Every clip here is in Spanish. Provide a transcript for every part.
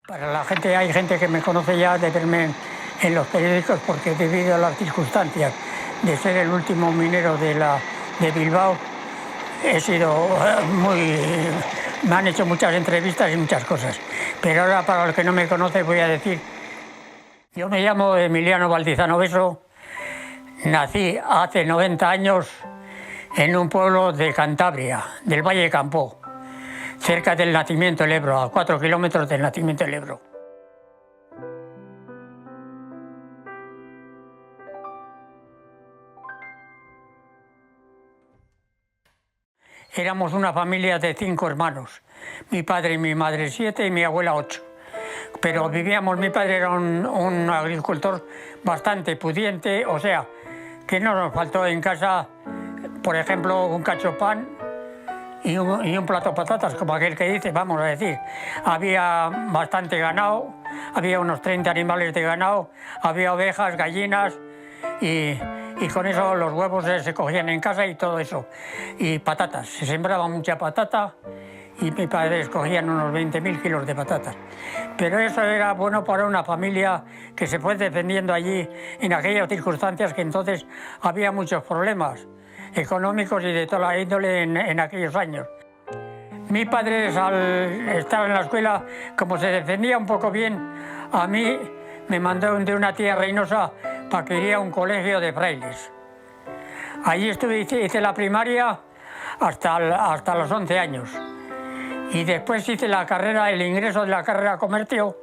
Para la gente, hay gente que me conoce ya de verme en los periódicos porque debido a las circunstancias de ser el último minero de Bilbao, he sido me han hecho muchas entrevistas y muchas cosas. Pero ahora, para los que no me conocen, voy a decir, yo me llamo Emiliano Valdizano Beso, nací hace 90 años en un pueblo de Cantabria, del Valle de Campoo, cerca del nacimiento del Ebro, a 4 kilómetros del nacimiento del Ebro. Éramos una familia de 5 hermanos, mi padre y mi madre 7 y mi abuela 8. Pero vivíamos, mi padre era un agricultor bastante pudiente, o sea, que no nos faltó en casa, por ejemplo, un cacho pan y un plato de patatas, como aquel que dice, vamos a decir. Había bastante ganado, había unos 30 animales de ganado, había ovejas, gallinas y con eso los huevos se cogían en casa y todo eso. Y patatas, se sembraba mucha patata y mi padre escogían unos 20.000 kilos de patatas. Pero eso era bueno para una familia que se fue defendiendo allí en aquellas circunstancias que entonces había muchos problemas económicos y de toda la índole en aquellos años. Mi padre, al estar en la escuela, como se defendía un poco bien, a mí me mandó de una tía Reynosa para que iría a un colegio de frailes. Allí hice la primaria hasta los 11 años. Y después hice la carrera, el ingreso de la carrera comercio,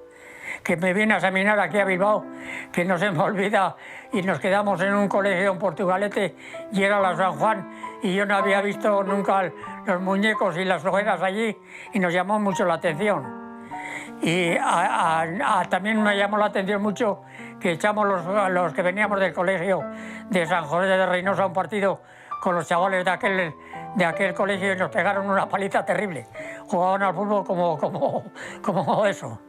que me vine a examinar aquí a Bilbao, que no se me olvida, y nos quedamos en un colegio en Portugalete, y era la San Juan, y yo no había visto nunca los muñecos y las hogueras allí, y nos llamó mucho la atención. Y también me llamó la atención mucho que echamos los que veníamos del colegio de San José de Reynosa un partido con los chavales de aquel colegio y nos pegaron una paliza terrible. Jugaban al fútbol como eso.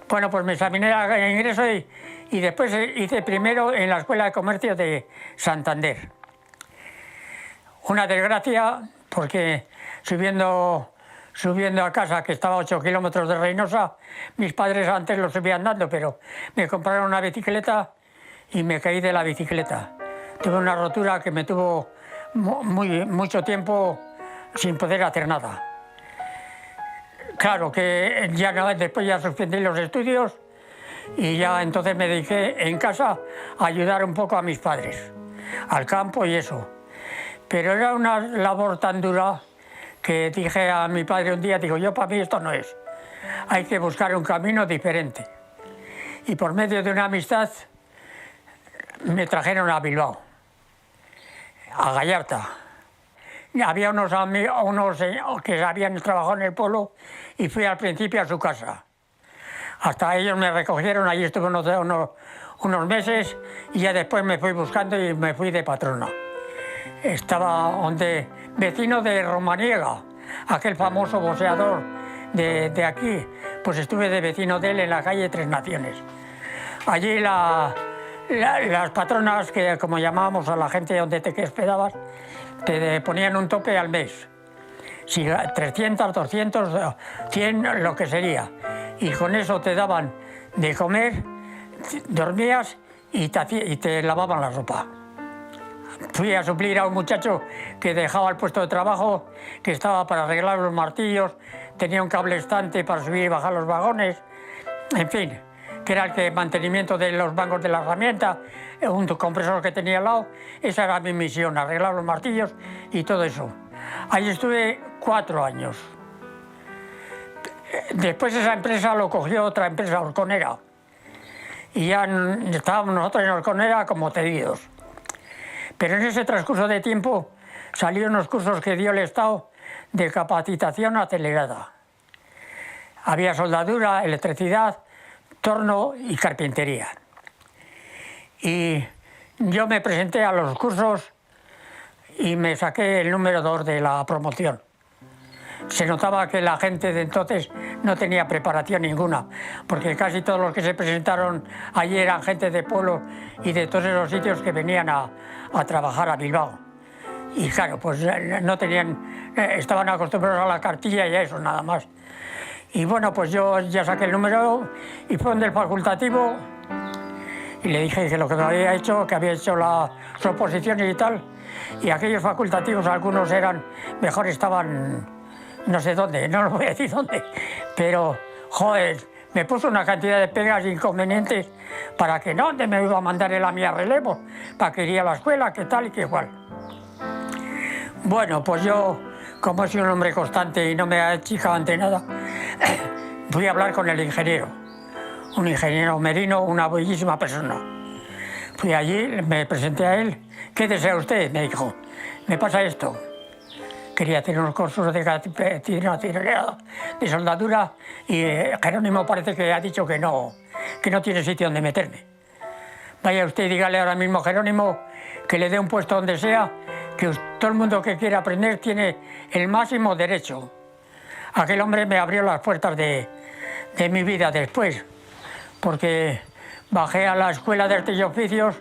Bueno, pues me examiné a ingreso y después hice primero en la Escuela de Comercio de Santander. Una desgracia porque subiendo a casa, que estaba a 8 kilómetros de Reynosa, mis padres antes lo subían andando, pero me compraron una bicicleta y me caí de la bicicleta. Tuve una rotura que me tuvo mucho tiempo sin poder hacer nada. Claro que después ya suspendí los estudios y ya entonces me dediqué en casa a ayudar un poco a mis padres, al campo y eso. Pero era una labor tan dura que dije a mi padre un día, digo, yo para mí esto no es. Hay que buscar un camino diferente. Y por medio de una amistad me trajeron a Bilbao, a Gallarta. Había unos que habían trabajado en el pueblo y fui al principio a su casa. Hasta ellos me recogieron, allí estuve unos meses y ya después me fui buscando y me fui de patrona. Estaba vecino de Romaniega, aquel famoso boxeador de aquí, pues estuve de vecino de él en la calle Tres Naciones. Allí las patronas, que como llamábamos a la gente donde te hospedabas, te ponían un tope al mes. Si 300, 200, 100, lo que sería. Y con eso te daban de comer, dormías y te lavaban la ropa. Fui a suplir a un muchacho que dejaba el puesto de trabajo, que estaba para arreglar los martillos, tenía un cable estante para subir y bajar los vagones, en fin, que era el mantenimiento de los bancos de la herramienta, un compresor que tenía al lado. Esa era mi misión, arreglar los martillos y todo eso. Allí estuve 4 años. Después esa empresa lo cogió otra empresa, Orconera, y ya estábamos nosotros en Orconera como cedidos. Pero en ese transcurso de tiempo salieron unos cursos que dio el Estado de capacitación acelerada. Había soldadura, electricidad, torno y carpintería. Y yo me presenté a los cursos y me saqué el número 2 de la promoción. Se notaba que la gente de entonces no tenía preparación ninguna, porque casi todos los que se presentaron allí eran gente de pueblo y de todos esos sitios que venían a trabajar a Bilbao. Y claro, pues no tenían, estaban acostumbrados a la cartilla y a eso nada más. Y bueno, pues yo ya saqué el número y fue donde el facultativo y le dije que lo que me había hecho, que había hecho las oposiciones y tal, y aquellos facultativos, algunos eran, mejor estaban, no sé dónde, no lo voy a decir dónde, pero, joder, me puso una cantidad de pegas e inconvenientes para que no, me iba a mandar él a mí a relevo, para que iría a la escuela, que tal y que igual. Bueno, pues yo, como he sido un hombre constante y no me he achicado ante nada, fui a hablar con el ingeniero, un ingeniero merino, una bellísima persona. Fui allí, me presenté a él. ¿Qué desea usted? Me dijo, me pasa esto. Quería hacer unos cursos de soldadura y Jerónimo parece que ha dicho que no tiene sitio donde meterme. Vaya usted y dígale ahora mismo a Jerónimo que le dé un puesto donde sea, que todo el mundo que quiera aprender tiene el máximo derecho. Aquel hombre me abrió las puertas de mi vida después, porque bajé a la escuela de artes y oficios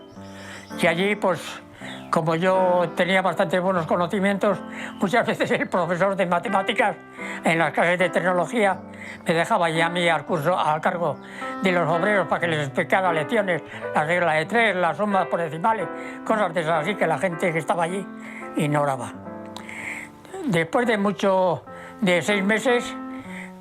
y allí, pues, como yo tenía bastante buenos conocimientos, muchas veces el profesor de matemáticas en las clases de tecnología me dejaba ya a mí al cargo de los obreros para que les explicara lecciones, la regla de 3, las sumas por decimales, cosas de esas así que la gente que estaba allí ignoraba. Después de 6 meses,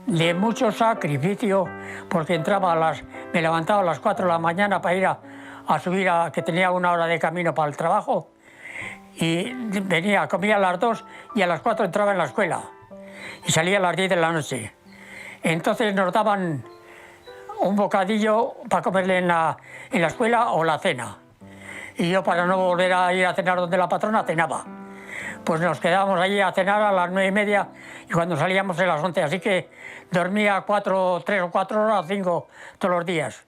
de mucho sacrificio, porque me levantaba a las 4 de la mañana para ir a subir, que tenía 1 hora de camino para el trabajo, y comía a las 2 y a las 4 entraba en la escuela y salía a las 10 de la noche. Entonces nos daban un bocadillo para comerle en la escuela o la cena, y yo, para no volver a ir a cenar donde la patrona, cenaba. Pues nos quedábamos allí a cenar a las 9:30 y cuando salíamos a las 11, así que dormía 3 o 4 horas, 5 todos los días.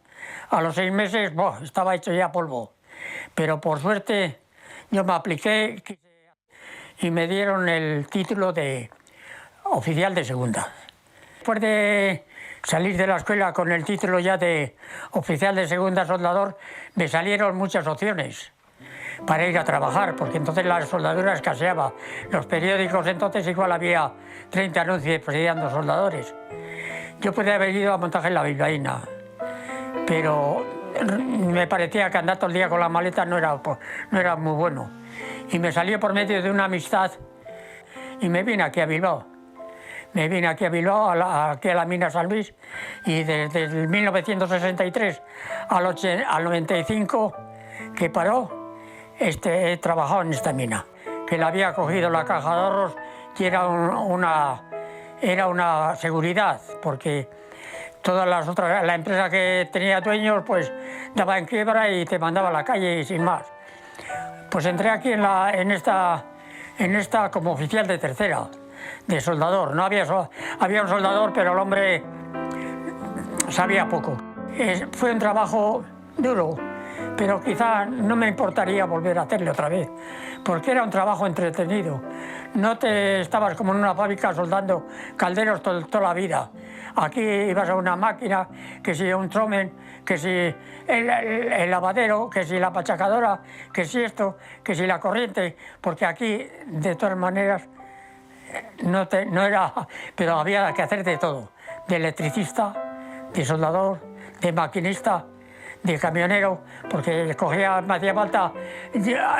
A los 6 meses estaba hecho ya polvo, pero por suerte yo me apliqué y me dieron el título de oficial de segunda. Después de salir de la escuela con el título ya de oficial de segunda soldador, me salieron muchas opciones para ir a trabajar, porque entonces la soldadura escaseaba. Los periódicos entonces igual había 30 anuncios pidiendo soldadores. Yo podía haber ido a montaje en la bilbaína, pero me parecía que andar todo el día con la maleta no era muy bueno. Y me salió por medio de una amistad y me vine aquí a Bilbao. Me vine aquí a Bilbao, aquí a la mina San Luis, y desde el 1963 al 95, que paró, he trabajado en esta mina, que la había cogido la Caja de Ahorros y era una seguridad, porque todas las otras, la empresa que tenía dueños, pues daba en quiebra y te mandaba a la calle y sin más. Pues entré aquí en esta como oficial de tercera, de soldador. No había un soldador, pero el hombre sabía poco. Fue un trabajo duro, pero quizá no me importaría volver a hacerlo otra vez, porque era un trabajo entretenido. No te estabas como en una fábrica soldando calderos toda la vida. Aquí ibas a una máquina, que si un tromen, que si el lavadero, que si la pachacadora, que si esto, que si la corriente, porque aquí, de todas maneras, no era, pero había que hacer de todo, de electricista, de soldador, de maquinista, de camionero, porque me hacía falta,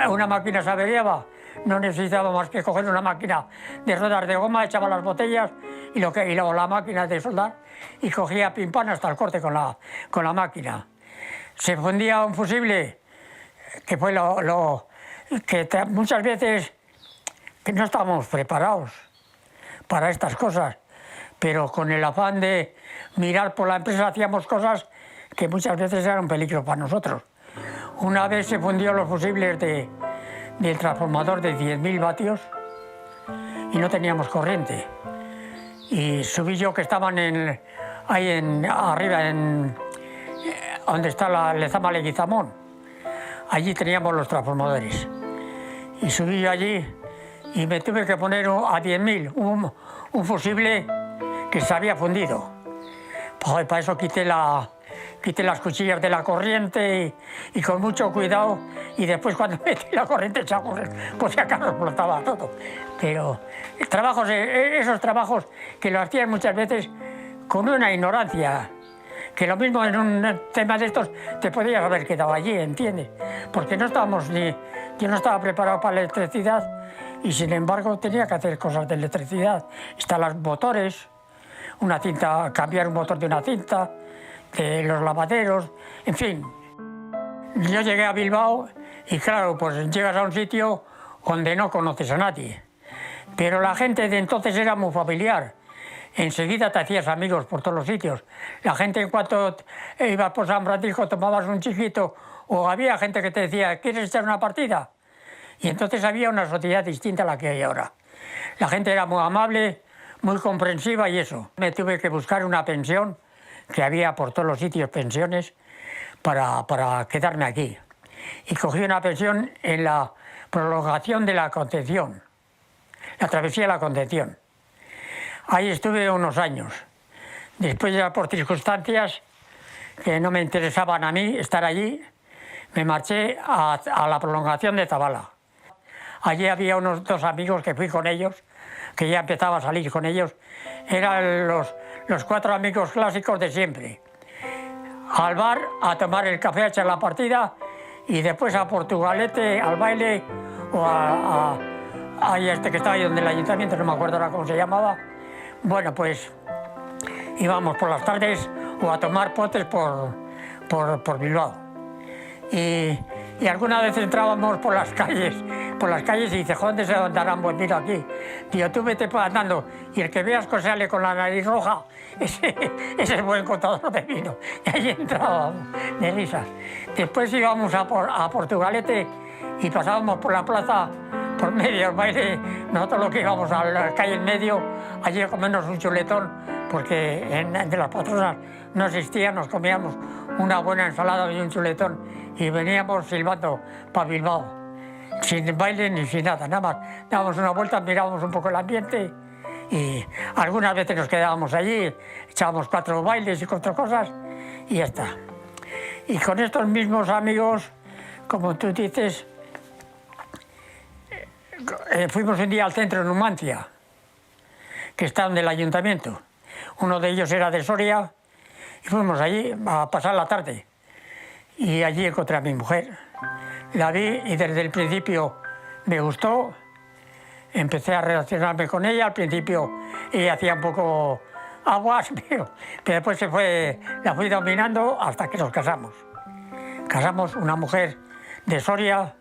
una máquina se averiaba, no necesitaba más que coger una máquina de ruedas de goma, echaba las botellas y luego la máquina de soldar y cogía pim pam hasta el corte con la máquina. Se fundía un fusible, que fue muchas veces que no estábamos preparados para estas cosas, pero con el afán de mirar por la empresa hacíamos cosas que muchas veces eran un peligro para nosotros. Una vez se fundió los fusibles del transformador de 10.000 vatios y no teníamos corriente. Y subí yo, que estaban arriba, donde está la Lezama Leguizamón. Allí teníamos los transformadores. Y subí yo allí y me tuve que poner a 10.000 un fusible que se había fundido. Pues para eso quité las cuchillas de la corriente y con mucho cuidado, y después cuando metí la corriente echaba a correr, pues si acaso explotaba todo. Pero esos trabajos que lo hacían muchas veces con una ignorancia, que lo mismo en un tema de estos te podías haber quedado allí, ¿entiendes? Porque no estábamos yo no estaba preparado para la electricidad y sin embargo tenía que hacer cosas de electricidad. Están los motores, una cinta, cambiar un motor de una cinta, de los lavaderos, en fin. Yo llegué a Bilbao y claro, pues llegas a un sitio donde no conoces a nadie. Pero la gente de entonces era muy familiar. Enseguida te hacías amigos por todos los sitios. La gente en cuanto ibas por San Francisco tomabas un chiquito o había gente que te decía, ¿quieres echar una partida? Y entonces había una sociedad distinta a la que hay ahora. La gente era muy amable, muy comprensiva y eso. Me tuve que buscar una pensión, que había por todos los sitios pensiones, para quedarme aquí. Y cogí una pensión en la prolongación de la Concepción, la travesía de la Concepción. Ahí estuve unos años. Después ya por circunstancias que no me interesaban a mí estar allí, me marché a la prolongación de Zabala. Allí había unos dos amigos que fui con ellos, que ya empezaba a salir con ellos. Eran los cuatro amigos clásicos de siempre. Al bar, a tomar el café, a echar la partida y después a Portugalete, al baile o a este que estaba ahí donde el ayuntamiento, no me acuerdo ahora cómo se llamaba. Bueno, pues íbamos por las tardes o a tomar potes por Bilbao. Y alguna vez entrábamos por las calles y dices, ¿dónde se andarán? Pues mira aquí. Digo, tú vete andando y el que veas que sale con la nariz roja, ese es buen contador de vino. Y ahí entrábamos de risas. Después íbamos a Portugalete y pasábamos por la plaza, por medio del baile. Nosotros lo que íbamos a la calle en medio, allí a comernos un chuletón, porque de las patronas no existía, nos comíamos una buena ensalada y un chuletón y veníamos silbando para Bilbao, sin baile ni sin nada, nada más. Dábamos una vuelta, mirábamos un poco el ambiente y algunas veces nos quedábamos allí, echábamos 4 bailes y 4 cosas y ya está. Y con estos mismos amigos, como tú dices, fuimos un día al centro de Numancia, que está donde el ayuntamiento. Uno de ellos era de Soria y fuimos allí a pasar la tarde. Y allí encontré a mi mujer. La vi y desde el principio me gustó. Empecé a relacionarme con ella. Al principio ella hacía un poco aguas, pero después la fui dominando hasta que nos casamos. Casamos una mujer de Soria,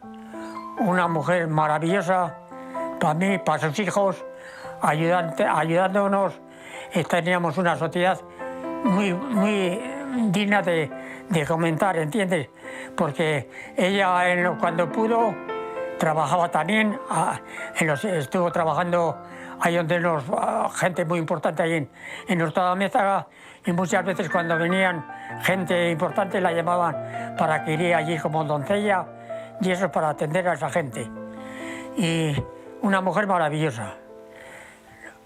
una mujer maravillosa para mí, para sus hijos, ayudándonos. Teníamos una sociedad muy digna de comentar, ¿entiendes? Porque ella cuando pudo trabajaba también, estuvo trabajando ahí donde gente muy importante ahí en Hurtado-Amézaga, y muchas veces cuando venían gente importante la llamaban para que iría allí como doncella y eso para atender a esa gente. Y una mujer maravillosa.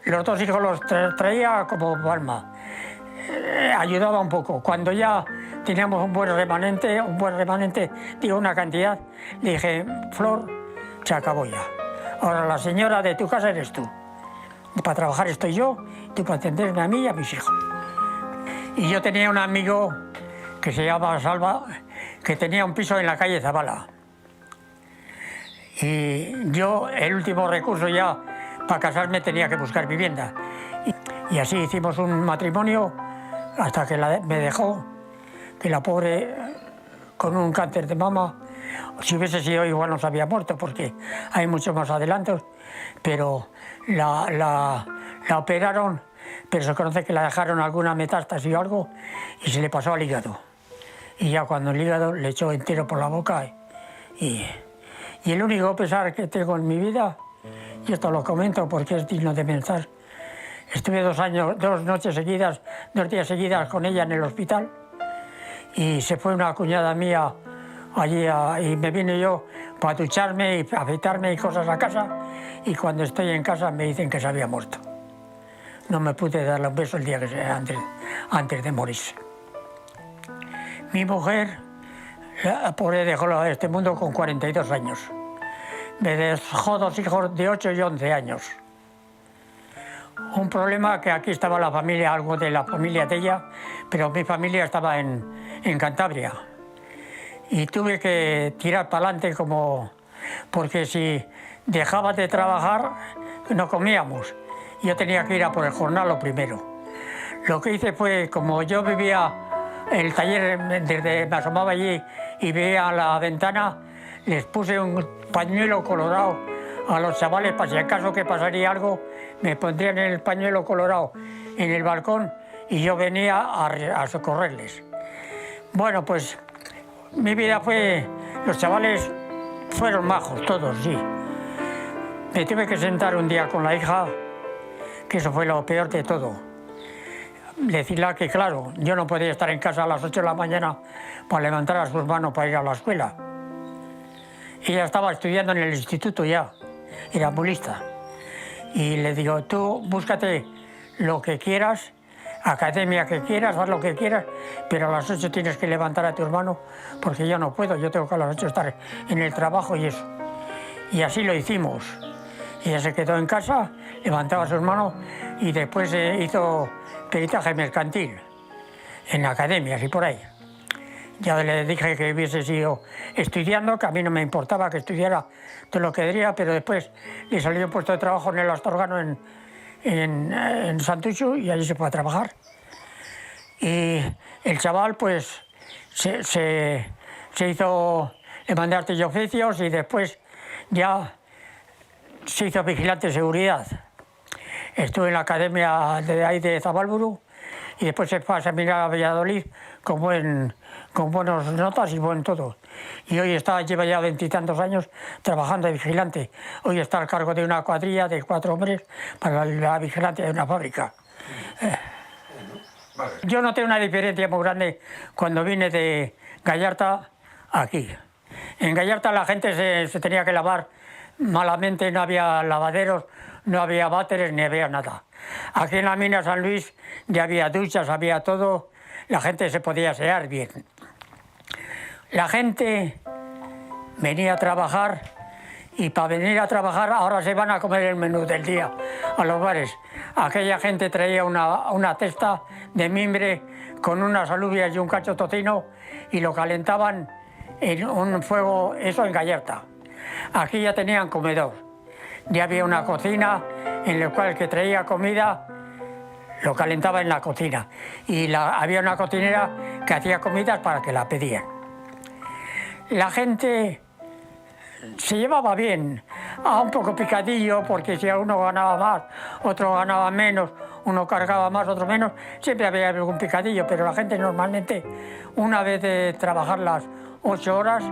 Los 2 hijos los traía como palma. Ayudaba un poco. Cuando ya teníamos un buen remanente, digo una cantidad, le dije, Flor, se acabó ya. Ahora la señora de tu casa eres tú. Para trabajar estoy yo, tú para atenderme a mí y a mis hijos. Y yo tenía un amigo que se llama Salva, que tenía un piso en la calle Zabala. Y yo, el último recurso ya para casarme, tenía que buscar vivienda. Y así hicimos un matrimonio hasta que me dejó, que la pobre, con un cáncer de mama, si hubiese sido igual no se había muerto, porque hay muchos más adelantos, pero la operaron, pero se conoce que la dejaron alguna metástasis o algo, y se le pasó al hígado. Y ya cuando el hígado le echó entero por la boca, y el único pesar que tengo en mi vida, y esto lo comento porque es digno de pensar, estuve 2 noches seguidas, 2 días seguidas con ella en el hospital, y se fue una cuñada mía allí y me vine yo para ducharme y afeitarme y cosas a casa, y cuando estoy en casa me dicen que se había muerto. No me pude darle un beso el día antes de morirse. Mi mujer, la pobre, dejó este mundo con 42 años. Me dejó 2 hijos de 8 y 11 años. Un problema que aquí estaba la familia, algo de la familia de ella, pero mi familia estaba en Cantabria. Y tuve que tirar para adelante porque si dejaba de trabajar no comíamos. Yo tenía que ir a por el jornal lo primero. Lo que hice fue, como yo vivía en el taller, me asomaba allí y veía a la ventana, les puse un pañuelo colorado a los chavales para si acaso que pasaría algo, me pondrían el pañuelo colorado en el balcón y yo venía a socorrerles. Bueno, pues mi vida fue, los chavales fueron majos todos, sí. Me tuve que sentar un día con la hija, que eso fue lo peor de todo. Decirle que, claro, yo no podía estar en casa a las 8 de la mañana para levantar a sus manos para ir a la escuela. Ella estaba estudiando en el instituto ya, era muy lista. Y le digo, tú búscate lo que quieras, academia que quieras, haz lo que quieras, pero a las 8 tienes que levantar a tu hermano porque yo no puedo, yo tengo que a las 8 estar en el trabajo y eso. Y así lo hicimos. Ella se quedó en casa, levantaba a su hermano y después hizo peritaje mercantil en academias y por ahí. Ya le dije que hubiese sido estudiando, que a mí no me importaba que estudiara todo lo que diría, pero después le salió un puesto de trabajo en el Astorgano en Santuchu y allí se fue a trabajar. Y el chaval pues se hizo, le mandé artes y oficios y después ya se hizo vigilante de seguridad. Estuve en la academia de ahí de Zabalburu y después se fue a seminar a Valladolid con buenas notas y buen todo. Y hoy lleva ya 20 y tantos años trabajando de vigilante. Hoy está al cargo de una cuadrilla de 4 hombres para la vigilancia de una fábrica. Yo noté una diferencia muy grande cuando vine de Gallarta aquí. En Gallarta la gente se tenía que lavar malamente, no había lavaderos, no había váteres ni había nada. Aquí en la mina San Luis ya había duchas, había todo, la gente se podía asear bien. La gente venía a trabajar y para venir a trabajar ahora se van a comer el menú del día a los bares. Aquella gente traía una cesta de mimbre con unas alubias y un cacho tocino y lo calentaban en un fuego, eso en Gallarta. Aquí ya tenían comedor, ya había una cocina en la cual el que traía comida lo calentaba en la cocina y había una cocinera que hacía comidas para que la pedían. La gente se llevaba bien, un poco picadillo, porque si uno ganaba más, otro ganaba menos, uno cargaba más, otro menos, siempre había algún picadillo, pero la gente normalmente, una vez de trabajar las 8 horas,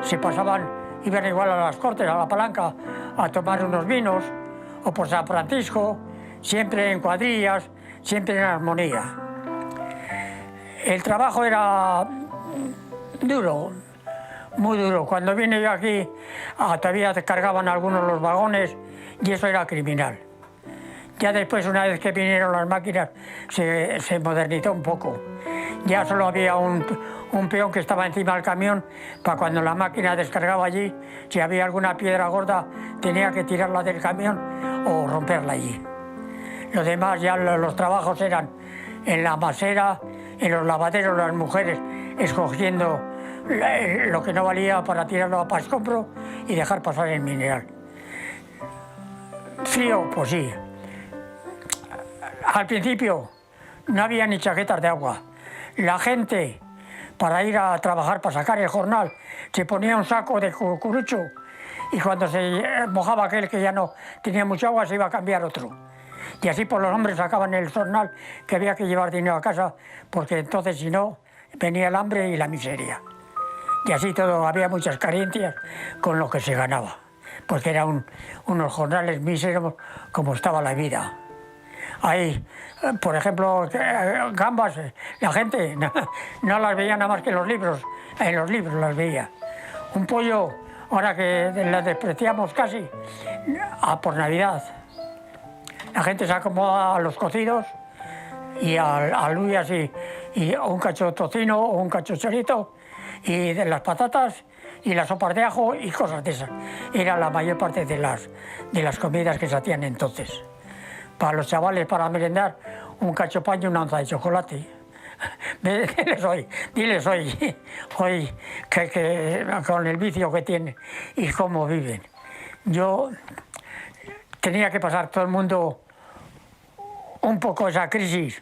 se pasaban, iban igual a las Cortes, a la Palanca, a tomar unos vinos, o por San Francisco, siempre en cuadrillas, siempre en armonía. El trabajo era duro, muy duro. Cuando vine yo aquí, todavía cargaban algunos los vagones y eso era criminal. Ya después, una vez que vinieron las máquinas, se modernizó un poco. Ya solo había un peón que estaba encima del camión para cuando la máquina descargaba allí, si había alguna piedra gorda, tenía que tirarla del camión o romperla allí. Lo demás, ya los trabajos eran en la masera, en los lavaderos, las mujeres escogiendo lo que no valía para tirarlo para escombro y dejar pasar el mineral. Frío, pues sí. Al principio no había ni chaquetas de agua. La gente, para ir a trabajar, para sacar el jornal, se ponía un saco de cucurucho y cuando se mojaba aquel que ya no tenía mucha agua, se iba a cambiar otro. Y así por los hombres sacaban el jornal, que había que llevar dinero a casa, porque entonces si no, venía el hambre y la miseria. Y así todo, había muchas carencias con lo que se ganaba, porque eran unos jornales míseros como estaba la vida. Ahí, por ejemplo, gambas, la gente no las veía nada más que en los libros las veía. Un pollo, ahora que las despreciamos casi, por Navidad. La gente se acomoda a los cocidos y a alubias y un cacho de tocino o un cacho de chorito y de las patatas y las sopas de ajo y cosas de esas. Era la mayor parte de las comidas que se hacían entonces. para los chavales para merendar un cachopaño y una onza de chocolate. Diles hoy que con el vicio que tienen y cómo viven. Yo tenía que pasar todo el mundo un poco esa crisis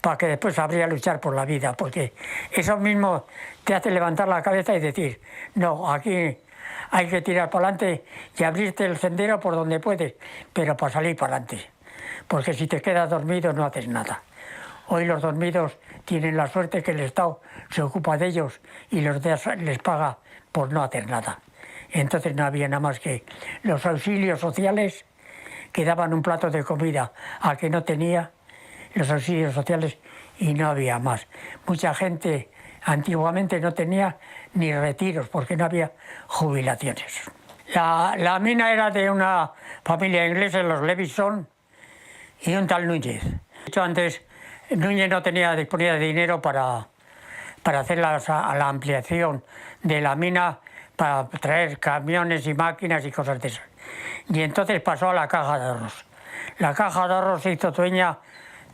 para que después sabría luchar por la vida, porque eso mismo te hace levantar la cabeza y decir, no, aquí hay que tirar para adelante y abrirte el sendero por donde puedes, pero para salir para adelante, porque si te quedas dormido no haces nada. Hoy los dormidos tienen la suerte que el Estado se ocupa de ellos y les paga por no hacer nada. Entonces no había nada más que los auxilios sociales que daban un plato de comida al que no tenía, los auxilios sociales, y no había más. Mucha gente antiguamente no tenía ni retiros porque no había jubilaciones. La mina era de una familia inglesa, los Levison, y un tal Núñez. De hecho, antes Núñez no disponía de dinero para hacer la ampliación de la mina, para traer camiones y máquinas y cosas de esas. Y entonces pasó a la Caja de Ahorros. La Caja de Ahorros se hizo dueña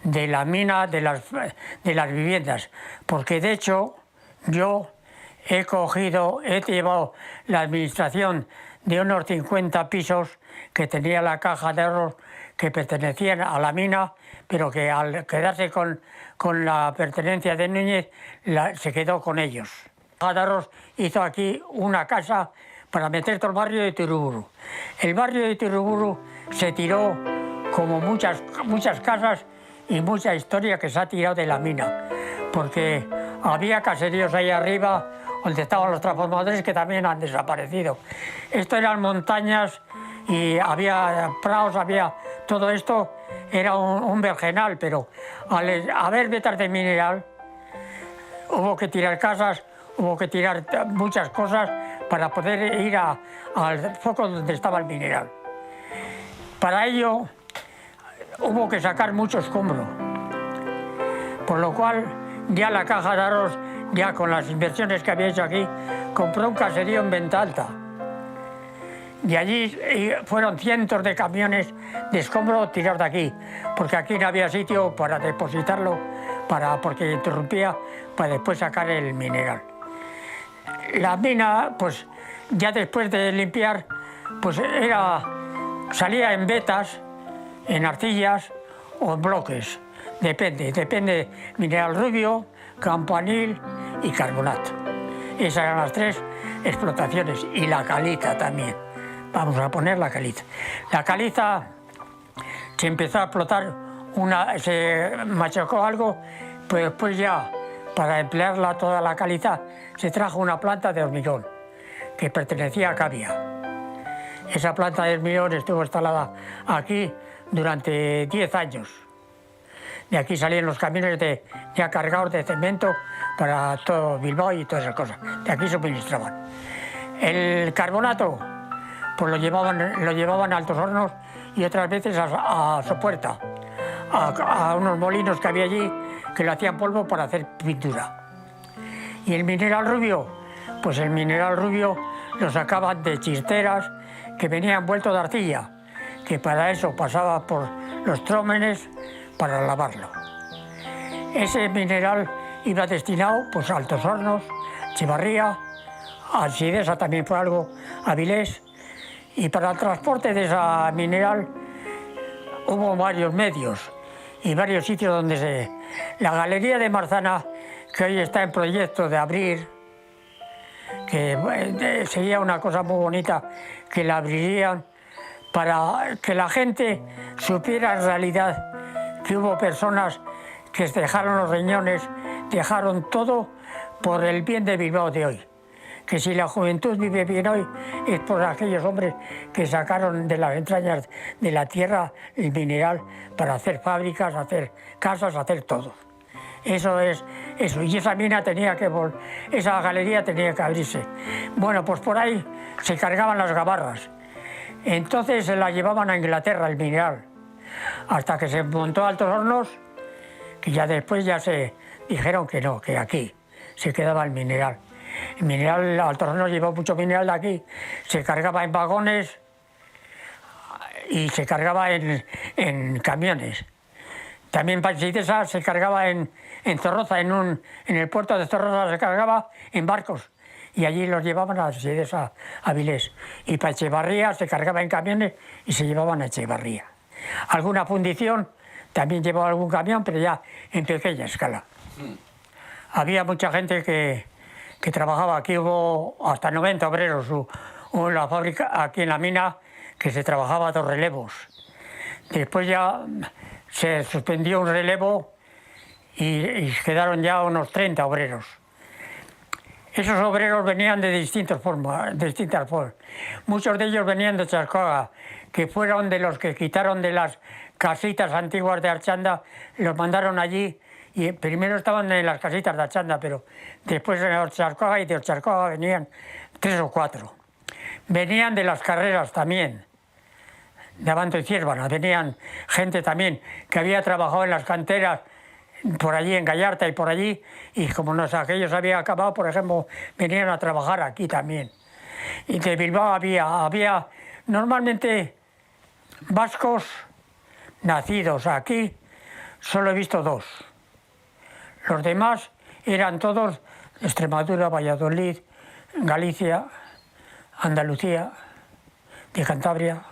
de la mina, de las viviendas, porque de hecho yo he llevado la administración de unos 50 pisos que tenía la Caja de Ahorros que pertenecían a la mina, pero que al quedarse con la pertenencia de Núñez se quedó con ellos. La Caja de Ahorros hizo aquí una casa para meter todo el barrio de Tiruburu. El barrio de Tiruburu se tiró como muchas casas y mucha historia que se ha tirado de la mina, porque había caseríos ahí arriba donde estaban los transformadores que también han desaparecido. Esto eran montañas y había prados, había todo esto, era un vergenal, pero al haber vetas de mineral hubo que tirar casas, hubo que tirar muchas cosas para poder ir al foco donde estaba el mineral. Para ello hubo que sacar mucho escombro, por lo cual ya la Caja de Ahorros, ya con las inversiones que había hecho aquí, compró un caserío en Venta Alta. Y allí fueron cientos de camiones de escombro tirados de aquí, porque aquí no había sitio para depositarlo, porque interrumpía para después sacar el mineral. La mina, pues ya después de limpiar, pues salía en vetas, en arcillas o en bloques, depende, mineral rubio, campanil y carbonato. Esas eran las tres explotaciones, y la caliza también. Vamos a poner la caliza. La caliza se empezó a explotar, se machacó algo, pues después ya, para emplearla toda la caliza, se trajo una planta de hormigón que pertenecía a Cavia. Esa planta de hormigón estuvo instalada aquí durante 10 años. De aquí salían los camiones ya cargados de cemento para todo Bilbao y todas esas cosas. De aquí suministraban. El carbonato pues lo llevaban a Altos Hornos y otras veces a Sopuerta, a unos molinos que había allí que lo hacían polvo para hacer pintura. Y el mineral rubio, pues el mineral rubio lo sacaban de chisteras que venían envueltos de arcilla, que para eso pasaba por los trómenes para lavarlo. Ese mineral iba destinado pues, a Altos Hornos, Chivarría, a Sidesa también fue algo, a Vilés, y para el transporte de esa mineral hubo varios medios y varios sitios donde la Galería de Marzana, que hoy está en proyecto de abrir, que sería una cosa muy bonita, que la abrirían para que la gente supiera en realidad que hubo personas que dejaron los riñones, dejaron todo por el bien de Bilbao de hoy. Que si la juventud vive bien hoy es por aquellos hombres que sacaron de las entrañas de la tierra el mineral para hacer fábricas, hacer casas, hacer todo. Eso es eso. Y esa mina esa galería tenía que abrirse. Bueno, pues por ahí se cargaban las gabarras. Entonces se la llevaban a Inglaterra el mineral, hasta que se montó Altos Hornos, que ya después se dijeron que no, que aquí se quedaba el mineral. El mineral, Altos Hornos llevó mucho mineral de aquí, se cargaba en vagones y se cargaba en camiones. También Panchitesa se cargaba en Zorroza, en el puerto de Zorroza se cargaba en barcos y allí los llevaban a Panchitesa, a Vilés. Y para Echevarría se cargaba en camiones y se llevaban a Echevarría. Alguna fundición también llevaba algún camión, pero ya en pequeña escala. Había mucha gente que trabajaba. Aquí hubo hasta 90 obreros. Hubo en la fábrica, aquí en la mina, que se trabajaba 2 relevos. Después ya se suspendió un relevo y quedaron ya unos 30 obreros. Esos obreros venían de distintas formas. Muchos de ellos venían de Chascoaga, que fueron de los que quitaron de las casitas antiguas de Archanda, los mandaron allí, y primero estaban en las casitas de Archanda, pero después en Chascoaga, y de Chascoaga venían 3 o 4. Venían de las carreras también, de Abanto y Ciervana, venían gente también que había trabajado en las canteras, por allí en Gallarta y por allí, y como aquellos había acabado, por ejemplo, venían a trabajar aquí también. Y de Bilbao había normalmente vascos nacidos aquí, solo he visto 2. Los demás eran todos de Extremadura, Valladolid, Galicia, Andalucía, de Cantabria.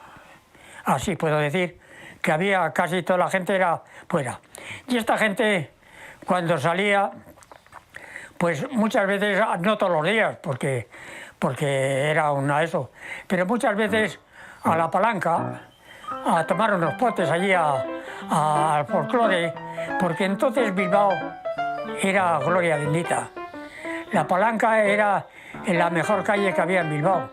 Así puedo decir que había casi toda la gente era fuera. Y esta gente, cuando salía, pues muchas veces, no todos los días, porque era eso, pero muchas veces a la Palanca, a tomar unos potes allí al folclore, porque entonces Bilbao era gloria bendita. La Palanca era la mejor calle que había en Bilbao,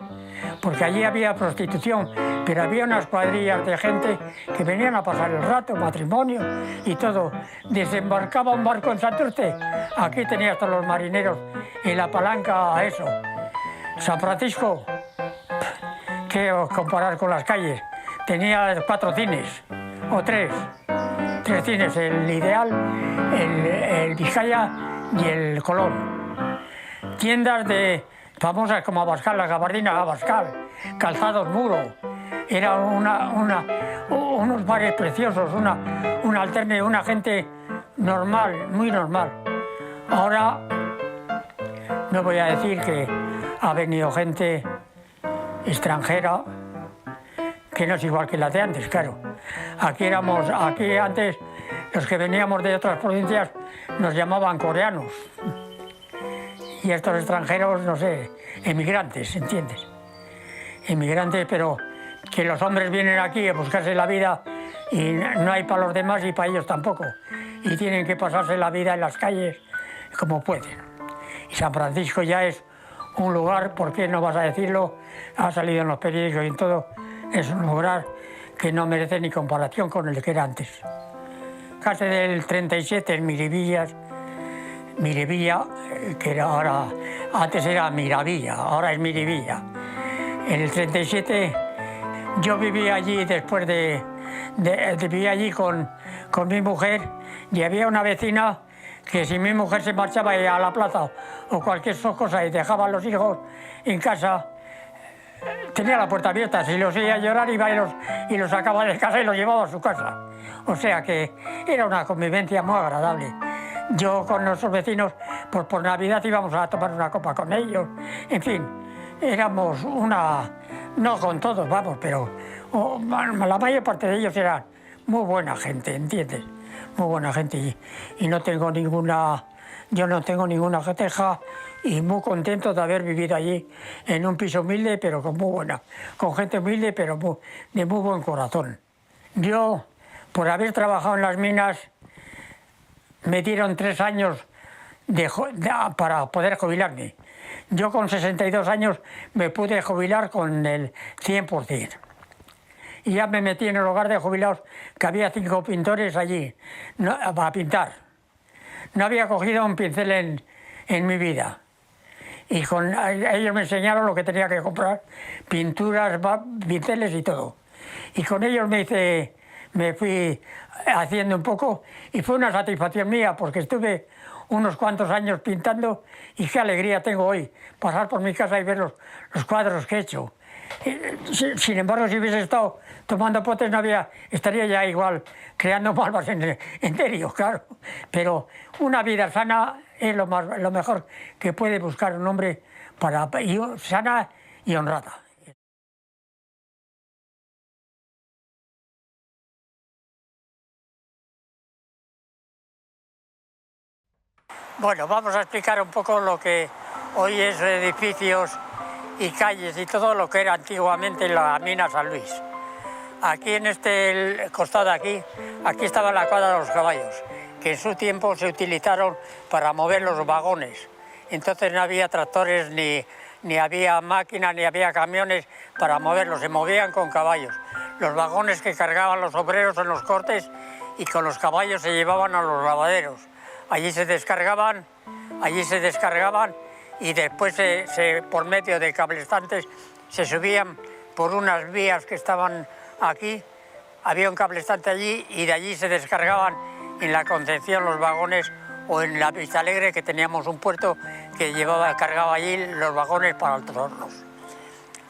porque allí había prostitución, pero había unas cuadrillas de gente que venían a pasar el rato, matrimonio y todo. Desembarcaba un barco en Santurce, aquí tenía hasta los marineros, en la Palanca a eso. San Francisco, ¿qué comparar con las calles? Tenía 4 cines, o 3 cines, el Ideal, el Vizcaya y el Colón. Tiendas famosas como Abascal, la Gabardina Abascal, Calzados Muro. Era unos bares preciosos, una alterne, una gente normal, muy normal. Ahora no voy a decir que ha venido gente extranjera, que no es igual que la de antes, claro. Aquí antes, los que veníamos de otras provincias nos llamaban coreanos. Y estos extranjeros, no sé, emigrantes, ¿entiendes? Emigrantes, pero que los hombres vienen aquí a buscarse la vida y no hay para los demás y para ellos tampoco. Y tienen que pasarse la vida en las calles como pueden. Y San Francisco ya es un lugar, ¿por qué no vas a decirlo? Ha salido en los periódicos y en todo. Es un lugar que no merece ni comparación con el que era antes. Casi del 37 en Miribilla, que era ahora, antes era Miravilla, ahora es Miribilla. En el 37 yo vivía allí después vivía allí con mi mujer, y había una vecina que si mi mujer se marchaba a la plaza o cualquier cosa y dejaba a los hijos en casa, tenía la puerta abierta. Si los oía llorar, iba y los sacaba de casa y los llevaba a su casa. O sea que era una convivencia muy agradable. Yo con nuestros vecinos, pues por Navidad íbamos a tomar una copa con ellos. En fin, éramos no con todos, vamos, pero la mayor parte de ellos eran muy buena gente, ¿entiendes? Muy buena gente, y no tengo ninguna queja, y muy contento de haber vivido allí en un piso humilde, pero con gente humilde, pero de muy buen corazón. Yo, por haber trabajado en las minas, me dieron 3 años para poder jubilarme. Yo con 62 años me pude jubilar con el 100%. Y ya me metí en el hogar de jubilados, que había 5 pintores allí para pintar. No había cogido un pincel en mi vida. Y ellos me enseñaron lo que tenía que comprar, pinturas, pinceles y todo. Y con ellos me fui haciendo un poco, y fue una satisfacción mía, porque estuve unos cuantos años pintando, y qué alegría tengo hoy pasar por mi casa y ver los cuadros que he hecho. Sin embargo, si hubiese estado tomando potes no había, estaría ya igual creando malvas en serio, claro. Pero una vida sana es lo mejor que puede buscar un hombre sana y honrada. Bueno, vamos a explicar un poco lo que hoy es edificios y calles y todo lo que era antiguamente la mina San Luis. Aquí en este costado de aquí estaba la cuadra de los caballos, que en su tiempo se utilizaron para mover los vagones. Entonces no había tractores, ni había máquinas, ni había camiones para moverlos, se movían con caballos. Los vagones que cargaban los obreros en los cortes y con los caballos se llevaban a los lavaderos. Allí se descargaban y después por medio de cablestantes se subían por unas vías que estaban aquí, había un cablestante allí y de allí se descargaban en la Concepción los vagones o en la Vista Alegre, que teníamos un puerto que cargaba allí los vagones para los hornos.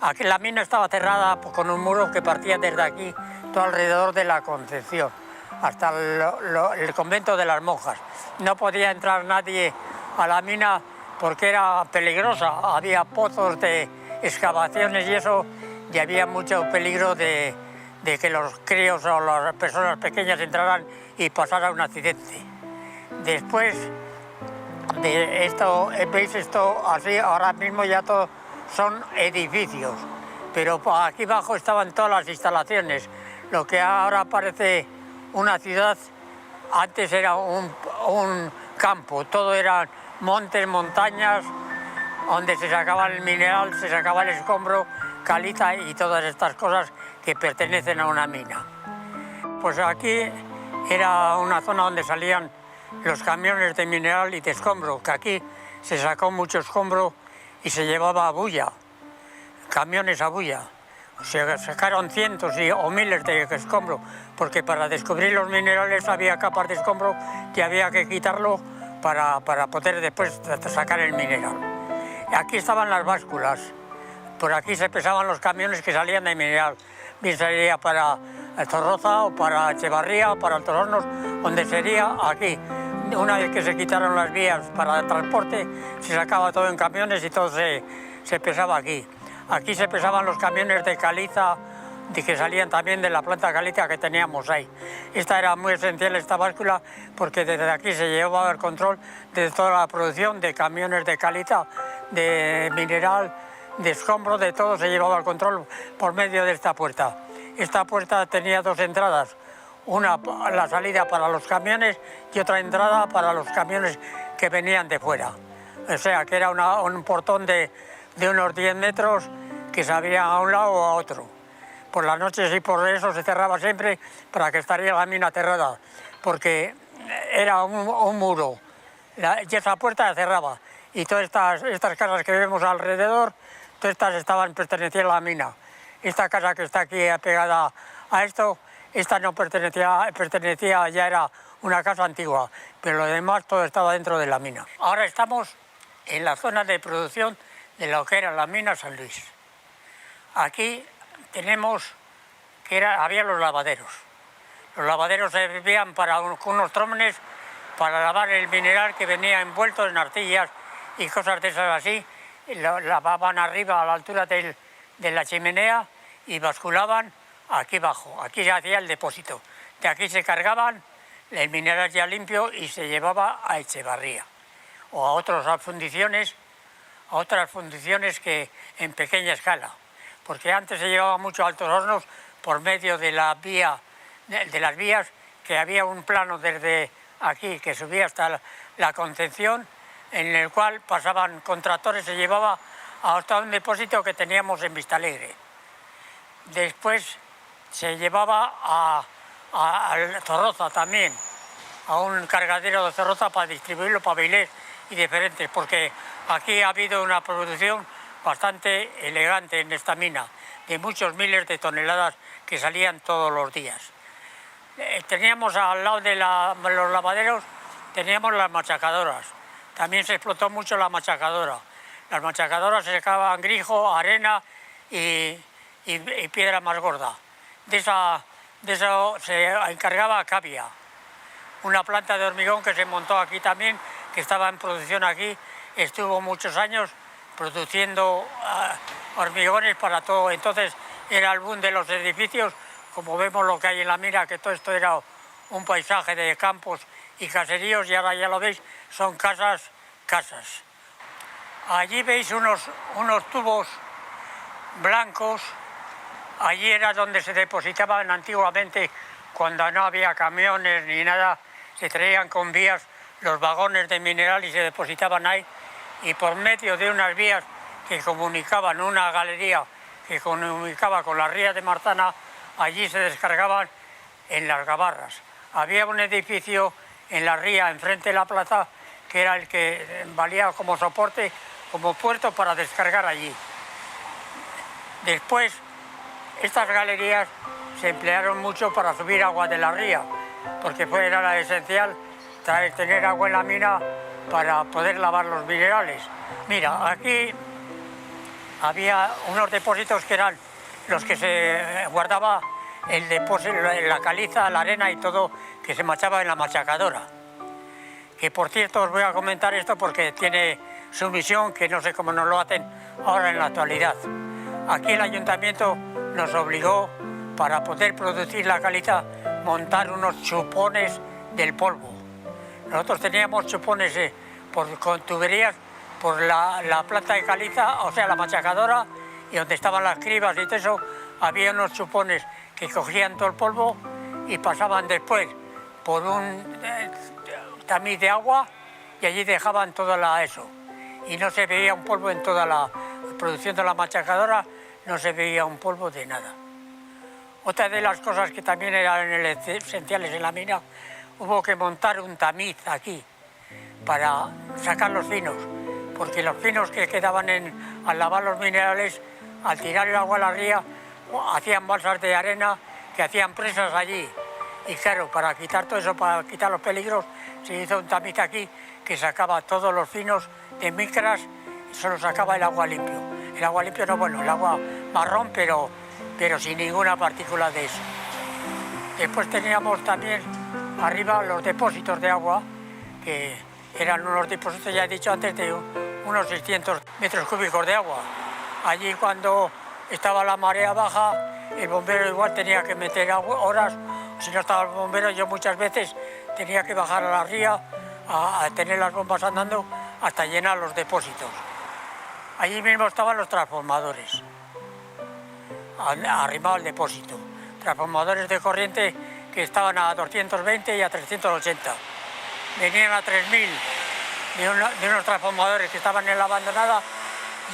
Aquí la mina estaba cerrada con un muro que partía desde aquí todo alrededor de la Concepción hasta el convento de las monjas. No podía entrar nadie a la mina porque era peligrosa, había pozos de excavaciones y eso, y había mucho peligro de que los críos o las personas pequeñas entraran y pasara un accidente. Después de esto, veis esto así, ahora mismo ya todo son edificios, pero aquí abajo estaban todas las instalaciones. Lo que ahora parece una ciudad, antes era un campo, todo eran montes, montañas, donde se sacaba el mineral, se sacaba el escombro, caliza y todas estas cosas que pertenecen a una mina. Pues aquí era una zona donde salían los camiones de mineral y de escombro, que aquí se sacó mucho escombro y se llevaba a Bulla, camiones a Bulla. Se sacaron cientos o miles de escombro, porque para descubrir los minerales había capas de escombro que había que quitarlo para poder después sacar el mineral. Aquí estaban las básculas, por aquí se pesaban los camiones que salían de mineral, bien salía para Zorroza o para Echevarría o para Altos Hornos, donde sería aquí. Una vez que se quitaron las vías para el transporte, se sacaba todo en camiones y todo se pesaba aquí. Aquí se pesaban los camiones de caliza, que salían también de la planta caliza que teníamos ahí. Esta era muy esencial, esta báscula, porque desde aquí se llevaba el control de toda la producción de camiones de caliza, de mineral, de escombro, de todo se llevaba el control por medio de esta puerta. Esta puerta tenía dos entradas, una la salida para los camiones y otra entrada para los camiones que venían de fuera. O sea, que era un portón de unos 10 metros que se abría a un lado o a otro. Por las noches y por eso se cerraba siempre para que estaría la mina cerrada, porque era un muro y esa puerta se cerraba. Y todas estas casas que vemos alrededor, todas estas pertenecían a la mina. Esta casa que está aquí pegada a esto, esta no pertenecía, ya era una casa antigua, pero lo demás todo estaba dentro de la mina. Ahora estamos en la zona de producción de lo que era la mina San Luis. Aquí tenemos había los lavaderos. Los lavaderos servían con unos trómenes para lavar el mineral que venía envuelto en arcillas y cosas de esas así. Lo lavaban arriba a la altura de la chimenea y basculaban aquí abajo. Aquí se hacía el depósito. De aquí se cargaban el mineral ya limpio y se llevaba a Echevarría o a otras fundiciones que en pequeña escala, porque antes se llevaba mucho a Altos Hornos por medio de las vías, que había un plano desde aquí que subía hasta la Concepción, en el cual pasaban con tractores, se llevaba hasta un depósito que teníamos en Vista Alegre. Después se llevaba a Zorroza también, a un cargadero de Zorroza para distribuirlo para Vilés y diferentes, porque aquí ha habido una producción bastante elegante en esta mina, de muchos miles de toneladas que salían todos los días. Teníamos al lado de los lavaderos, teníamos las machacadoras. También se explotó mucho la machacadora. Las machacadoras se sacaban grijo, arena y piedra más gorda. de eso se encargaba Cavia, una planta de hormigón que se montó aquí también, que estaba en producción aquí, estuvo muchos años produciendo hormigones para todo. Entonces era el boom de los edificios, como vemos lo que hay en la mina, que todo esto era un paisaje de campos y caseríos, y ahora ya lo veis, son casas. Allí veis unos tubos blancos, allí era donde se depositaban antiguamente, cuando no había camiones ni nada, se traían con vías los vagones de mineral y se depositaban ahí, y por medio de unas vías que comunicaban, una galería que comunicaba con la ría de Marzana, allí se descargaban en las gabarras. Había un edificio en la ría, enfrente de la plaza, que era el que valía como soporte, como puerto para descargar allí. Después, estas galerías se emplearon mucho para subir agua de la ría, porque era esencial tener agua en la mina para poder lavar los minerales. Mira, aquí había unos depósitos que eran los que se guardaba el depósito, la caliza, la arena y todo, que se machaba en la machacadora. Que por cierto os voy a comentar esto porque tiene su misión, que no sé cómo nos lo hacen ahora en la actualidad. Aquí el ayuntamiento nos obligó, para poder producir la caliza, montar unos chupones del polvo. Nosotros teníamos chupones con tuberías por la planta de caliza, o sea, la machacadora, y donde estaban las cribas y todo eso, había unos chupones que cogían todo el polvo y pasaban después por un tamiz de agua, y allí dejaban todo eso. Y no se veía un polvo en toda la producción de la machacadora, no se veía un polvo de nada. Otra de las cosas que también eran esenciales en la mina, hubo que montar un tamiz aquí para sacar los finos, porque los finos que quedaban al lavar los minerales, al tirar el agua a la ría, hacían balsas de arena que hacían presas allí. Y claro, para quitar todo eso, para quitar los peligros, se hizo un tamiz aquí que sacaba todos los finos de micras, y solo sacaba el agua limpio. El agua limpio no, bueno, el agua marrón, pero sin ninguna partícula de eso. Después teníamos también arriba los depósitos de agua, que eran unos depósitos, ya he dicho antes, de unos 600 metros cúbicos de agua. Allí, cuando estaba la marea baja, el bombero igual tenía que meter horas. Si no estaba el bombero, yo muchas veces tenía que bajar a la ría a tener las bombas andando hasta llenar los depósitos. Allí mismo estaban los transformadores, arrimados al depósito. Transformadores de corriente que estaban a 220 y a 380. Venían a 3000 de unos transformadores que estaban en la abandonada,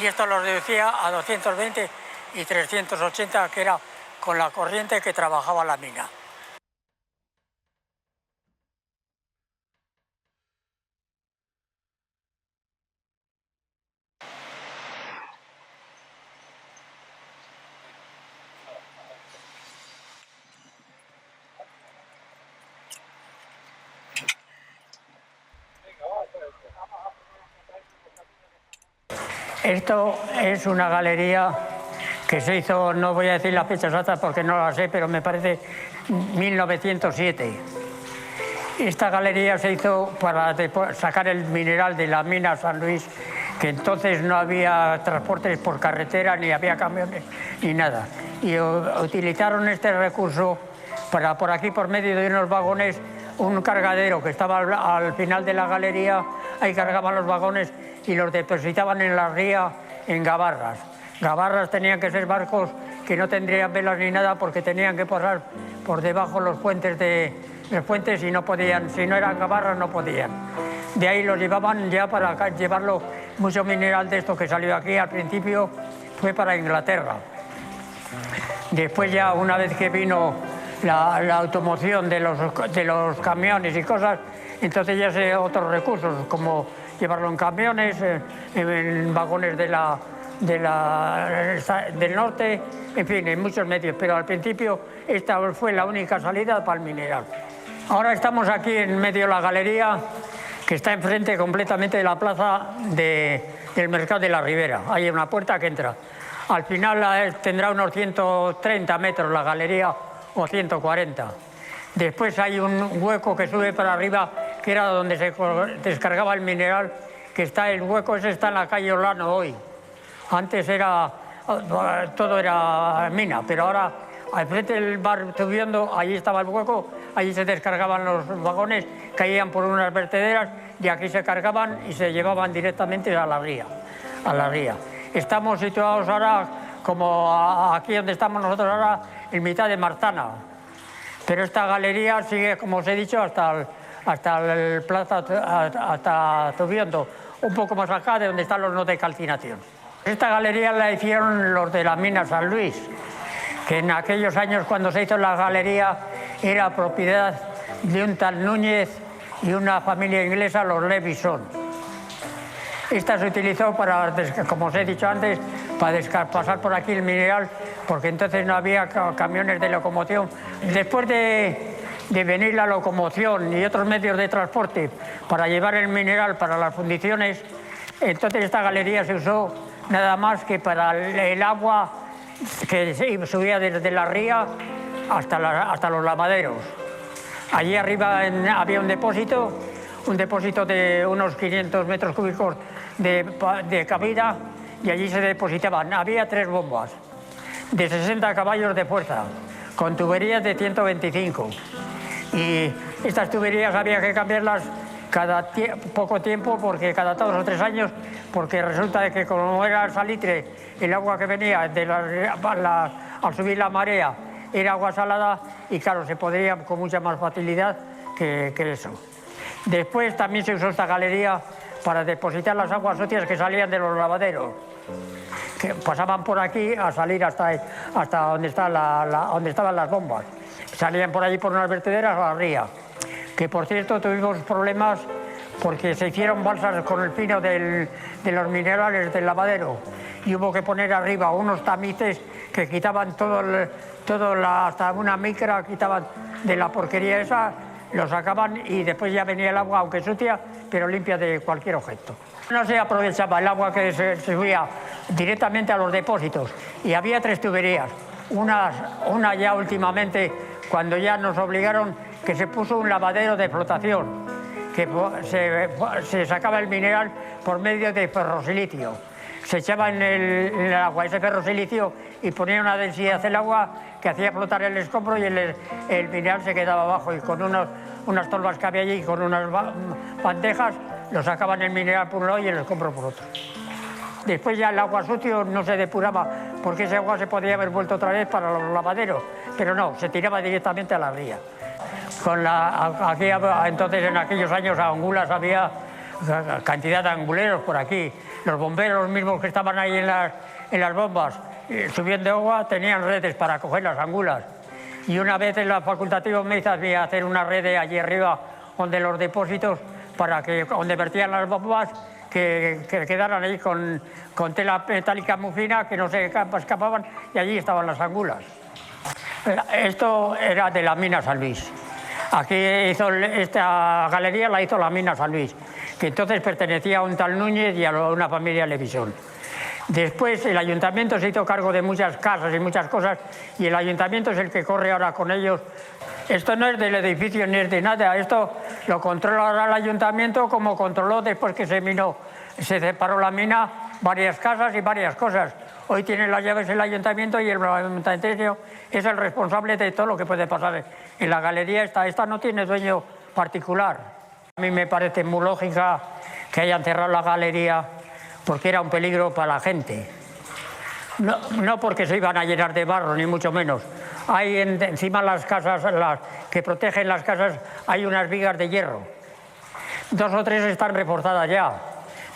y esto los reducía a 220 y 380, que era con la corriente que trabajaba la mina. Esto es una galería que se hizo, no voy a decir la fecha exacta porque no la sé, pero me parece 1907. Esta galería se hizo para sacar el mineral de la mina San Luis, que entonces no había transportes por carretera, ni había camiones, ni nada. Y utilizaron este recurso para, por aquí, por medio de unos vagones, un cargadero que estaba al final de la galería. Ahí cargaban los vagones y los depositaban en la ría en gabarras. Gabarras tenían que ser barcos que no tendrían velas ni nada, porque tenían que pasar por debajo los puentes y no podían, si no eran gabarras no podían. De ahí los llevaban ya para acá, llevarlo, mucho mineral de esto que salió aquí al principio fue para Inglaterra. Después, ya una vez que vino la automoción de los camiones y cosas, entonces ya se otros recursos, como llevarlo en camiones, en vagones del norte, en fin, en muchos medios, pero al principio esta fue la única salida para el mineral. Ahora estamos aquí en medio de la galería, que está enfrente completamente de la plaza del Mercado de la Ribera. Hay una puerta que entra. Al final tendrá unos 130 metros la galería o 140. Después hay un hueco que sube para arriba, que era donde se descargaba el mineral, que está el hueco ese está en la calle Olano hoy. Antes era todo era mina, pero ahora al frente del bar Tubiendo, allí estaba el hueco, allí se descargaban los vagones, caían por unas vertederas y aquí se cargaban y se llevaban directamente a la ría. Estamos situados ahora, como aquí donde estamos nosotros ahora, en mitad de Martana. Pero esta galería sigue, como os he dicho, hasta el plaza, hasta Tubiendo, un poco más acá de donde están los hornos de calcinación. Esta galería la hicieron los de la mina San Luis, que en aquellos años cuando se hizo la galería era propiedad de un tal Núñez y una familia inglesa, los Levison. Esta se utilizó para, como os he dicho antes, para pasar por aquí el mineral, porque entonces no había camiones de locomoción. Después de venir la locomoción y otros medios de transporte para llevar el mineral para las fundiciones, entonces esta galería se usó nada más que para el agua que subía desde la ría hasta los lavaderos. Allí arriba había un depósito de unos 500 metros cúbicos de cabida, y allí se depositaban. Había 3 bombas de 60 caballos de fuerza, con tuberías de 125. Y estas tuberías había que cambiarlas cada poco tiempo, porque cada 2 o 3 años, porque resulta de que como era el salitre, el agua que venía al subir la marea era agua salada, y claro, se podría con mucha más facilidad que eso. Después también se usó esta galería para depositar las aguas sucias que salían de los lavaderos, que pasaban por aquí a salir hasta donde estaban las bombas. Salían por allí por unas vertederas a la ría. Que por cierto tuvimos problemas porque se hicieron balsas con el pino de los minerales del lavadero, y hubo que poner arriba unos tamices que quitaban hasta una micra, quitaban de la porquería esa, lo sacaban, y después ya venía el agua, aunque sucia, pero limpia de cualquier objeto. No se aprovechaba el agua que se subía directamente a los depósitos, y había 3 tuberías. Una ya últimamente, cuando ya nos obligaron, que se puso un lavadero de flotación, que se sacaba el mineral por medio de ferrosilicio. Se echaba en el agua ese ferrosilicio y ponía una densidad del agua que hacía flotar el escombro, y el mineral se quedaba abajo, y con unas tolvas que había allí, con unas bandejas, lo sacaban el mineral por un lado y el escombro por otro. Después ya el agua sucio no se depuraba, porque ese agua se podía haber vuelto otra vez para los lavaderos, pero no, se tiraba directamente a la ría. Entonces, en aquellos años, angulas, había cantidad de anguleros por aquí. Los bomberos mismos que estaban ahí en las bombas subiendo agua tenían redes para coger las angulas. Y una vez en la facultativa me hizo hacer una red allí arriba, donde los depósitos, para que donde vertían las bombas, que quedaran ahí con tela metálica muy fina, que no se escapaban, y allí estaban las angulas. Esto era de la mina San Luis. Aquí esta galería la hizo la mina San Luis, que entonces pertenecía a un tal Núñez y a una familia Levison. Después el ayuntamiento se hizo cargo de muchas casas y muchas cosas, y el ayuntamiento es el que corre ahora con ellos. Esto no es del edificio ni es de nada, esto lo controla ahora el ayuntamiento, como controló después que se separó la mina, varias casas y varias cosas. Hoy tiene las llaves el ayuntamiento, y el ayuntamiento es el responsable de todo lo que puede pasar en la galería. Esta no tiene dueño particular. A mí me parece muy lógica que hayan cerrado la galería, porque era un peligro para la gente. No porque se iban a llenar de barro, ni mucho menos. Hay encima las casas, que protegen las casas, hay unas vigas de hierro. 2 o 3 están reforzadas ya,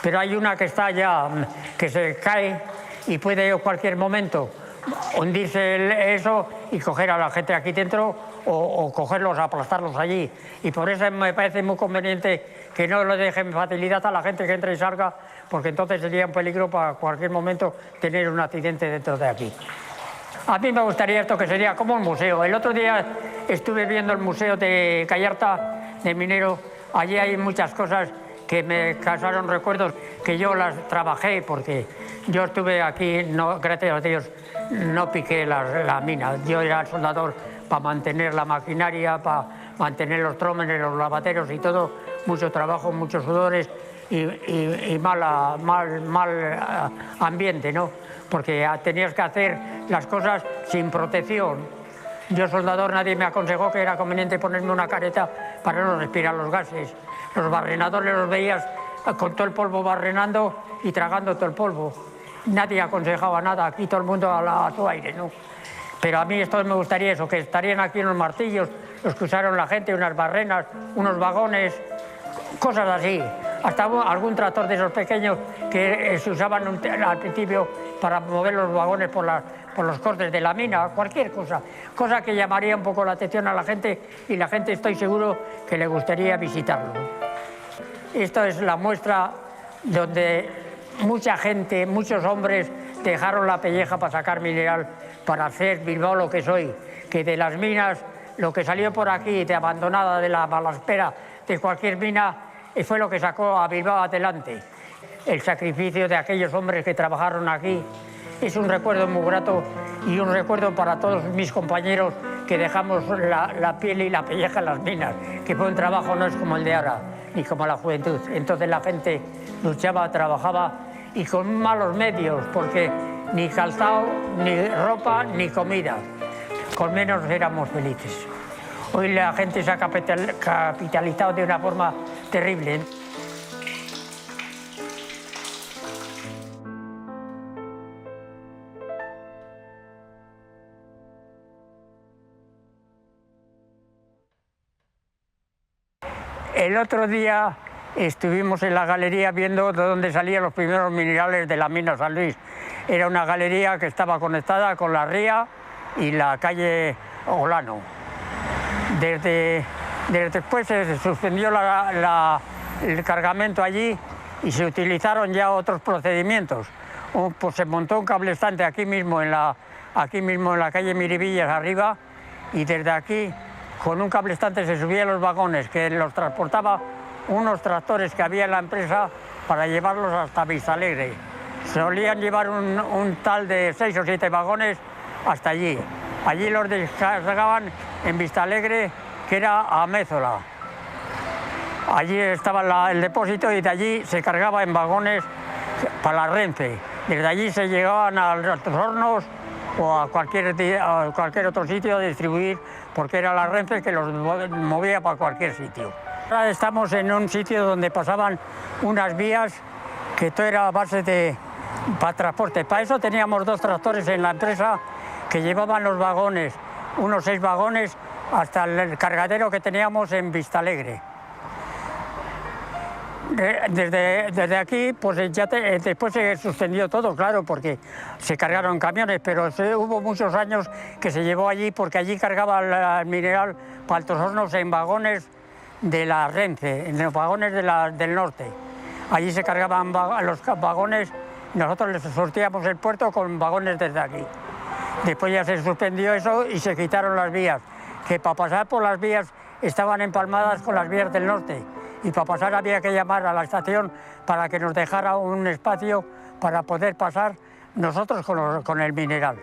pero hay una que está ya, que se cae, y puede en cualquier momento hundirse eso y coger a la gente aquí dentro, o cogerlos, aplastarlos allí. Y por eso me parece muy conveniente que no le dejen facilidad a la gente que entre y salga, porque entonces sería un peligro para cualquier momento tener un accidente dentro de aquí. A mí me gustaría esto, que sería como un museo. El otro día estuve viendo el museo de Callarta, de Minero. Allí hay muchas cosas que me causaron recuerdos, que yo las trabajé, porque yo estuve aquí, no, gracias a Dios, no piqué la mina. Yo era soldador para mantener la maquinaria, para mantener los trómenes, los lavaderos y todo, mucho trabajo, muchos sudores y mal ambiente, ¿no? Porque tenías que hacer las cosas sin protección. Yo, soldador, nadie me aconsejó que era conveniente ponerme una careta para no respirar los gases. Los barrenadores los veías con todo el polvo barrenando y tragando todo el polvo. Nadie aconsejaba nada, aquí todo el mundo a su aire, ¿no? Pero a mí esto me gustaría eso, que estarían aquí unos martillos, los que usaron la gente, unas barrenas, unos vagones, cosas así. Hasta algún tractor de esos pequeños que se usaban al principio para mover los vagones por los cortes de la mina, cualquier cosa. Cosa que llamaría un poco la atención a la gente y la gente, estoy seguro, que le gustaría visitarlo. Esto es la muestra donde mucha gente, muchos hombres dejaron la pelleja para sacar mineral, para hacer Bilbao lo que soy, que de las minas, lo que salió por aquí de abandonada, de la malaspera de cualquier mina, fue lo que sacó a Bilbao adelante. El sacrificio de aquellos hombres que trabajaron aquí es un recuerdo muy grato y un recuerdo para todos mis compañeros que dejamos la piel y la pelleja en las minas, que fue un trabajo, no es como el de ahora, ni como la juventud. Entonces la gente luchaba, trabajaba y con malos medios, porque ni calzado, ni ropa, ni comida. Con menos éramos felices. Hoy la gente se ha capitalizado de una forma terrible. El otro día estuvimos en la galería viendo de dónde salían los primeros minerales de la mina San Luis. Era una galería que estaba conectada con la ría y la calle Olano. Desde después se suspendió el cargamento allí y se utilizaron ya otros procedimientos. Pues se montó un cable estante aquí mismo en la calle Miribillas arriba, y desde aquí con un cable estante se subían los vagones que los transportaba unos tractores que había en la empresa para llevarlos hasta Vistalegre. Solían llevar un tal de 6 o 7 vagones hasta allí. Allí los descargaban en Vistalegre, que era Amézola. Allí estaba el depósito y de allí se cargaba en vagones para la Renfe. Desde allí se llegaban a los hornos o a cualquier otro sitio a distribuir, porque era la Renfe que los movía para cualquier sitio. Ahora estamos en un sitio donde pasaban unas vías que todo era a base para transporte. Para eso teníamos 2 tractores en la empresa que llevaban los vagones, unos 6 vagones, hasta el cargadero que teníamos en Vistalegre. Desde aquí, pues después se suspendió todo, claro, porque se cargaron camiones, pero hubo muchos años que se llevó allí, porque allí cargaba el mineral para Altos Hornos en vagones de la Renfe, en los vagones del norte. Allí se cargaban los vagones, nosotros les sorteamos el puerto con vagones desde aquí. Después ya se suspendió eso y se quitaron las vías, que para pasar por las vías estaban empalmadas con las vías del norte. Y para pasar había que llamar a la estación para que nos dejara un espacio para poder pasar nosotros con el mineral.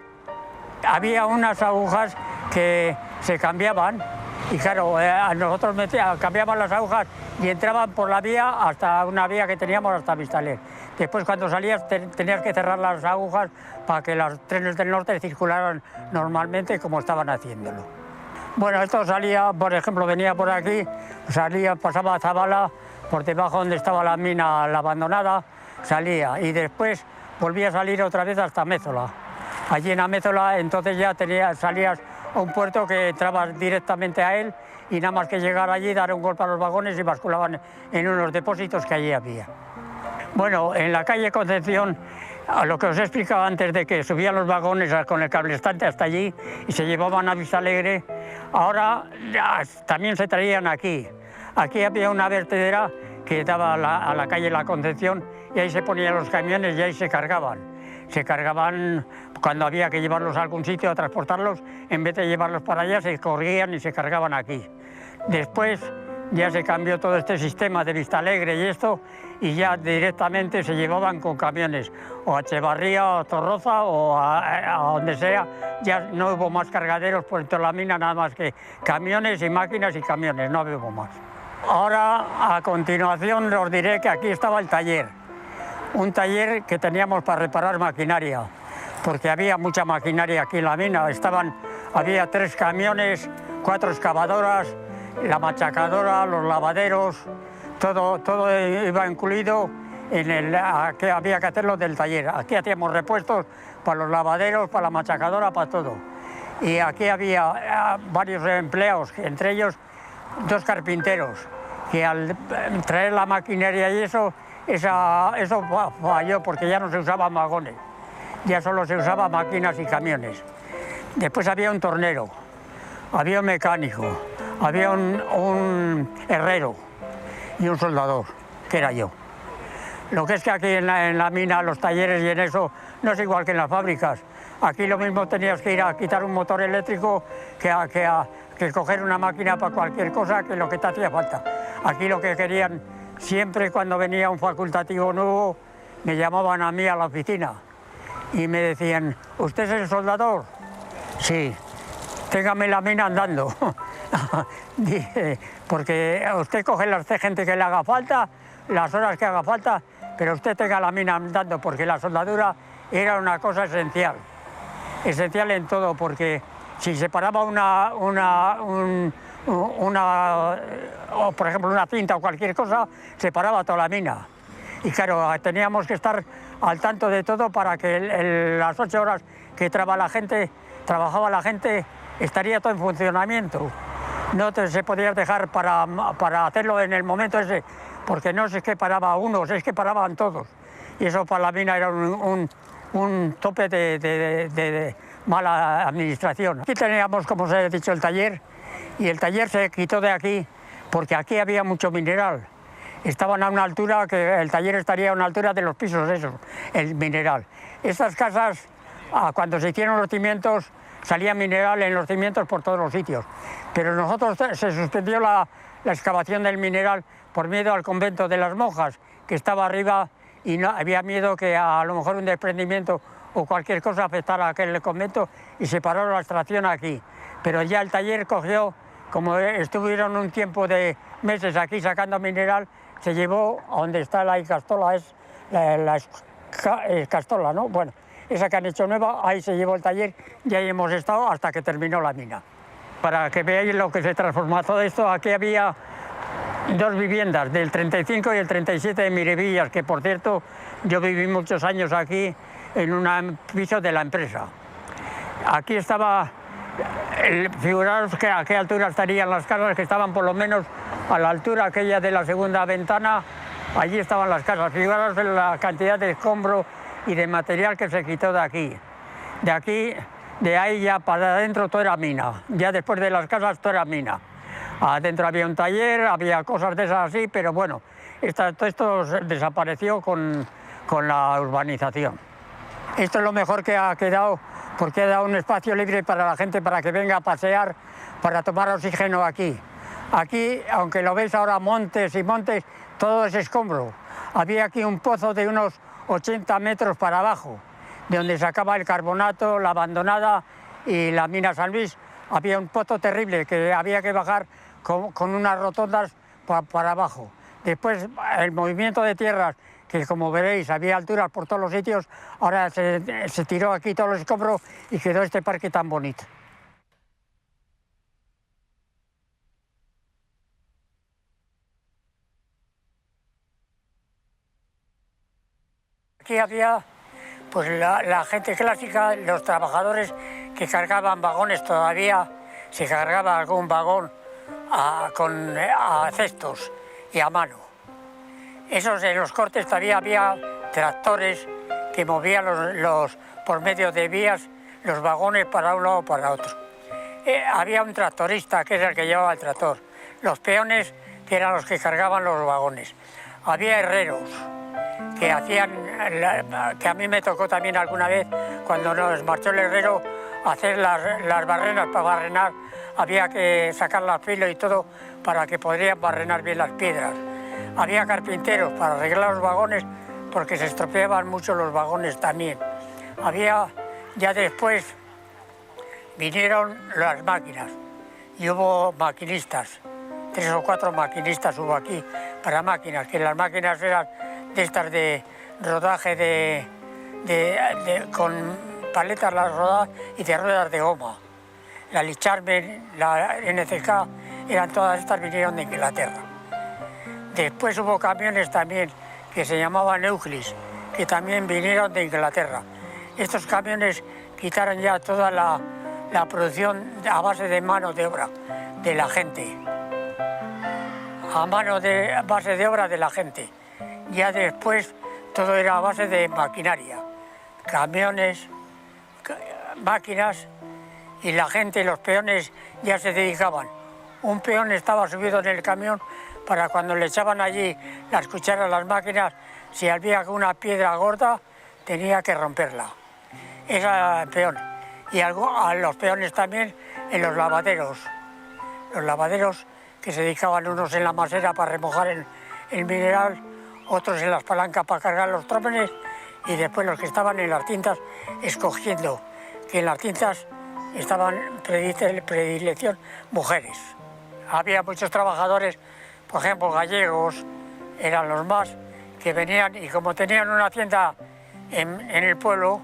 Había unas agujas que se cambiaban y claro, nosotros cambiaban las agujas y entraban por la vía hasta una vía que teníamos hasta Vistalegre. Después cuando salías tenías que cerrar las agujas para que los trenes del norte circularan normalmente como estaban haciéndolo. Bueno, esto salía, por ejemplo, venía por aquí, pasaba a Zabala, por debajo donde estaba la mina abandonada, salía y después volvía a salir otra vez hasta Amézola. Allí en Amézola entonces ya salías a un puerto que entrabas directamente a él y nada más que llegar allí, dar un golpe a los vagones y basculaban en unos depósitos que allí había. Bueno, en la calle Concepción, a lo que os he explicado antes de que subían los vagones con el cable estante hasta allí y se llevaban a Vistalegre, ahora también se traían aquí. Aquí había una vertedera que daba a la calle La Concepción y ahí se ponían los camiones y ahí se cargaban. Se cargaban cuando había que llevarlos a algún sitio a transportarlos, en vez de llevarlos para allá se corrían y se cargaban aquí. Después, ya se cambió todo este sistema de Vistalegre y esto, y ya directamente se llevaban con camiones, o a Echevarría, o a Zorroza, o a donde sea. Ya no hubo más cargaderos por toda la mina, nada más que camiones y máquinas y camiones, no hubo más. Ahora, a continuación, os diré que aquí estaba el taller, un taller que teníamos para reparar maquinaria, porque había mucha maquinaria aquí en la mina. Había 3 camiones, 4 excavadoras, la machacadora, los lavaderos, todo iba incluido en que había que hacerlo del taller. Aquí hacíamos repuestos para los lavaderos, para la machacadora, para todo. Y aquí había varios empleados, entre ellos 2 carpinteros, que al traer la maquinaria y eso falló porque ya no se usaban vagones, ya solo se usaban máquinas y camiones. Después había un tornero, había un mecánico, había un herrero y un soldador, que era yo. Lo que es que aquí en la mina, los talleres y en eso, no es igual que en las fábricas. Aquí lo mismo tenías que ir a quitar un motor eléctrico que coger una máquina para cualquier cosa, que lo que te hacía falta. Aquí lo que querían, siempre cuando venía un facultativo nuevo, me llamaban a mí a la oficina y me decían: ¿usted es el soldador? Sí. Téngame la mina andando. Dije, porque usted coge la gente que le haga falta, las horas que haga falta, pero usted tenga la mina andando, porque la soldadura era una cosa esencial en todo, porque si se paraba o por ejemplo una cinta o cualquier cosa, se paraba toda la mina. Y claro, teníamos que estar al tanto de todo para que las 8 horas que trabajaba la gente, estaría todo en funcionamiento. No se podía dejar para hacerlo en el momento ese, porque no es que paraba uno, es que paraban todos. Y eso para la mina era un tope de mala administración. Aquí teníamos, como os he dicho, el taller, y el taller se quitó de aquí porque aquí había mucho mineral. Estaban a una altura que el taller estaría a una altura de los pisos esos, el mineral. Estas casas, cuando se hicieron los cimientos, salía mineral en los cimientos por todos los sitios. Pero nosotros se suspendió la excavación del mineral por miedo al convento de las monjas, que estaba arriba, y no, había miedo que a lo mejor un desprendimiento o cualquier cosa afectara a aquel convento, y se paró la extracción aquí. Pero ya el taller cogió, como estuvieron un tiempo de meses aquí sacando mineral, se llevó a donde está la Icastola, es la Escastola, ¿no? Bueno, esa que han hecho nueva, ahí se llevó el taller y ahí hemos estado hasta que terminó la mina. Para que veáis lo que se transformó todo esto, aquí había 2 viviendas, del 35 y el 37 de Mirevillas, que por cierto yo viví muchos años aquí en un piso de la empresa. Aquí estaba, figuraros que a qué altura estarían las casas, que estaban por lo menos a la altura aquella de la segunda ventana, allí estaban las casas. Figuraros la cantidad de escombro y de material que se quitó de aquí. De ahí ya para adentro todo era mina, ya después de las casas todo era mina. Adentro había un taller, había cosas de esas así, pero bueno, todo esto desapareció con la urbanización. Esto es lo mejor que ha quedado, porque ha dado un espacio libre para la gente, para que venga a pasear, para tomar oxígeno aquí. Aquí, aunque lo veis ahora montes y montes, todo es escombro. Había aquí un pozo de unos 80 metros para abajo, de donde sacaba el carbonato, la abandonada y la mina San Luis. Había un pozo terrible que había que bajar con unas rotondas para abajo. Después el movimiento de tierras, que como veréis había alturas por todos los sitios, ahora se tiró aquí todos los escombros y quedó este parque tan bonito. Aquí había pues la gente clásica, los trabajadores que cargaban vagones, todavía se cargaba algún vagón con cestos y a mano. Esos en los cortes todavía había tractores que movían por medio de vías los vagones para un lado o para otro. Había un tractorista que era el que llevaba el tractor, los peones que eran los que cargaban los vagones. Había herreros que hacían, que a mí me tocó también alguna vez, cuando nos marchó el herrero, hacer las barrenas. Para barrenar había que sacar las filos y todo para que podrían barrenar bien las piedras. Había carpinteros para arreglar los vagones porque se estropeaban mucho los vagones también. Ya después vinieron las máquinas y hubo maquinistas, 3 o 4 maquinistas hubo aquí para máquinas, que las máquinas eran de estas de rodaje con paletas las rodadas y de ruedas de goma. La Licharmen, la NCK, todas estas vinieron de Inglaterra. Después hubo camiones también que se llamaban Euclis, que también vinieron de Inglaterra. Estos camiones quitaron ya toda la producción a base de mano de obra de la gente. Base de obra de la gente. Ya después todo era a base de maquinaria, camiones, máquinas, y la gente, los peones ya se dedicaban. Un peón estaba subido en el camión para cuando le echaban allí las cucharas a las máquinas, si había una piedra gorda tenía que romperla. Era el peón. Y a los peones también en los lavaderos. Los lavaderos que se dedicaban unos en la masera para remojar el mineral, otros en las palancas para cargar los trómenes, y después los que estaban en las tintas escogiendo, que en las tintas estaban predilección mujeres. Había muchos trabajadores, por ejemplo gallegos, eran los más, que venían y como tenían una tienda en el pueblo,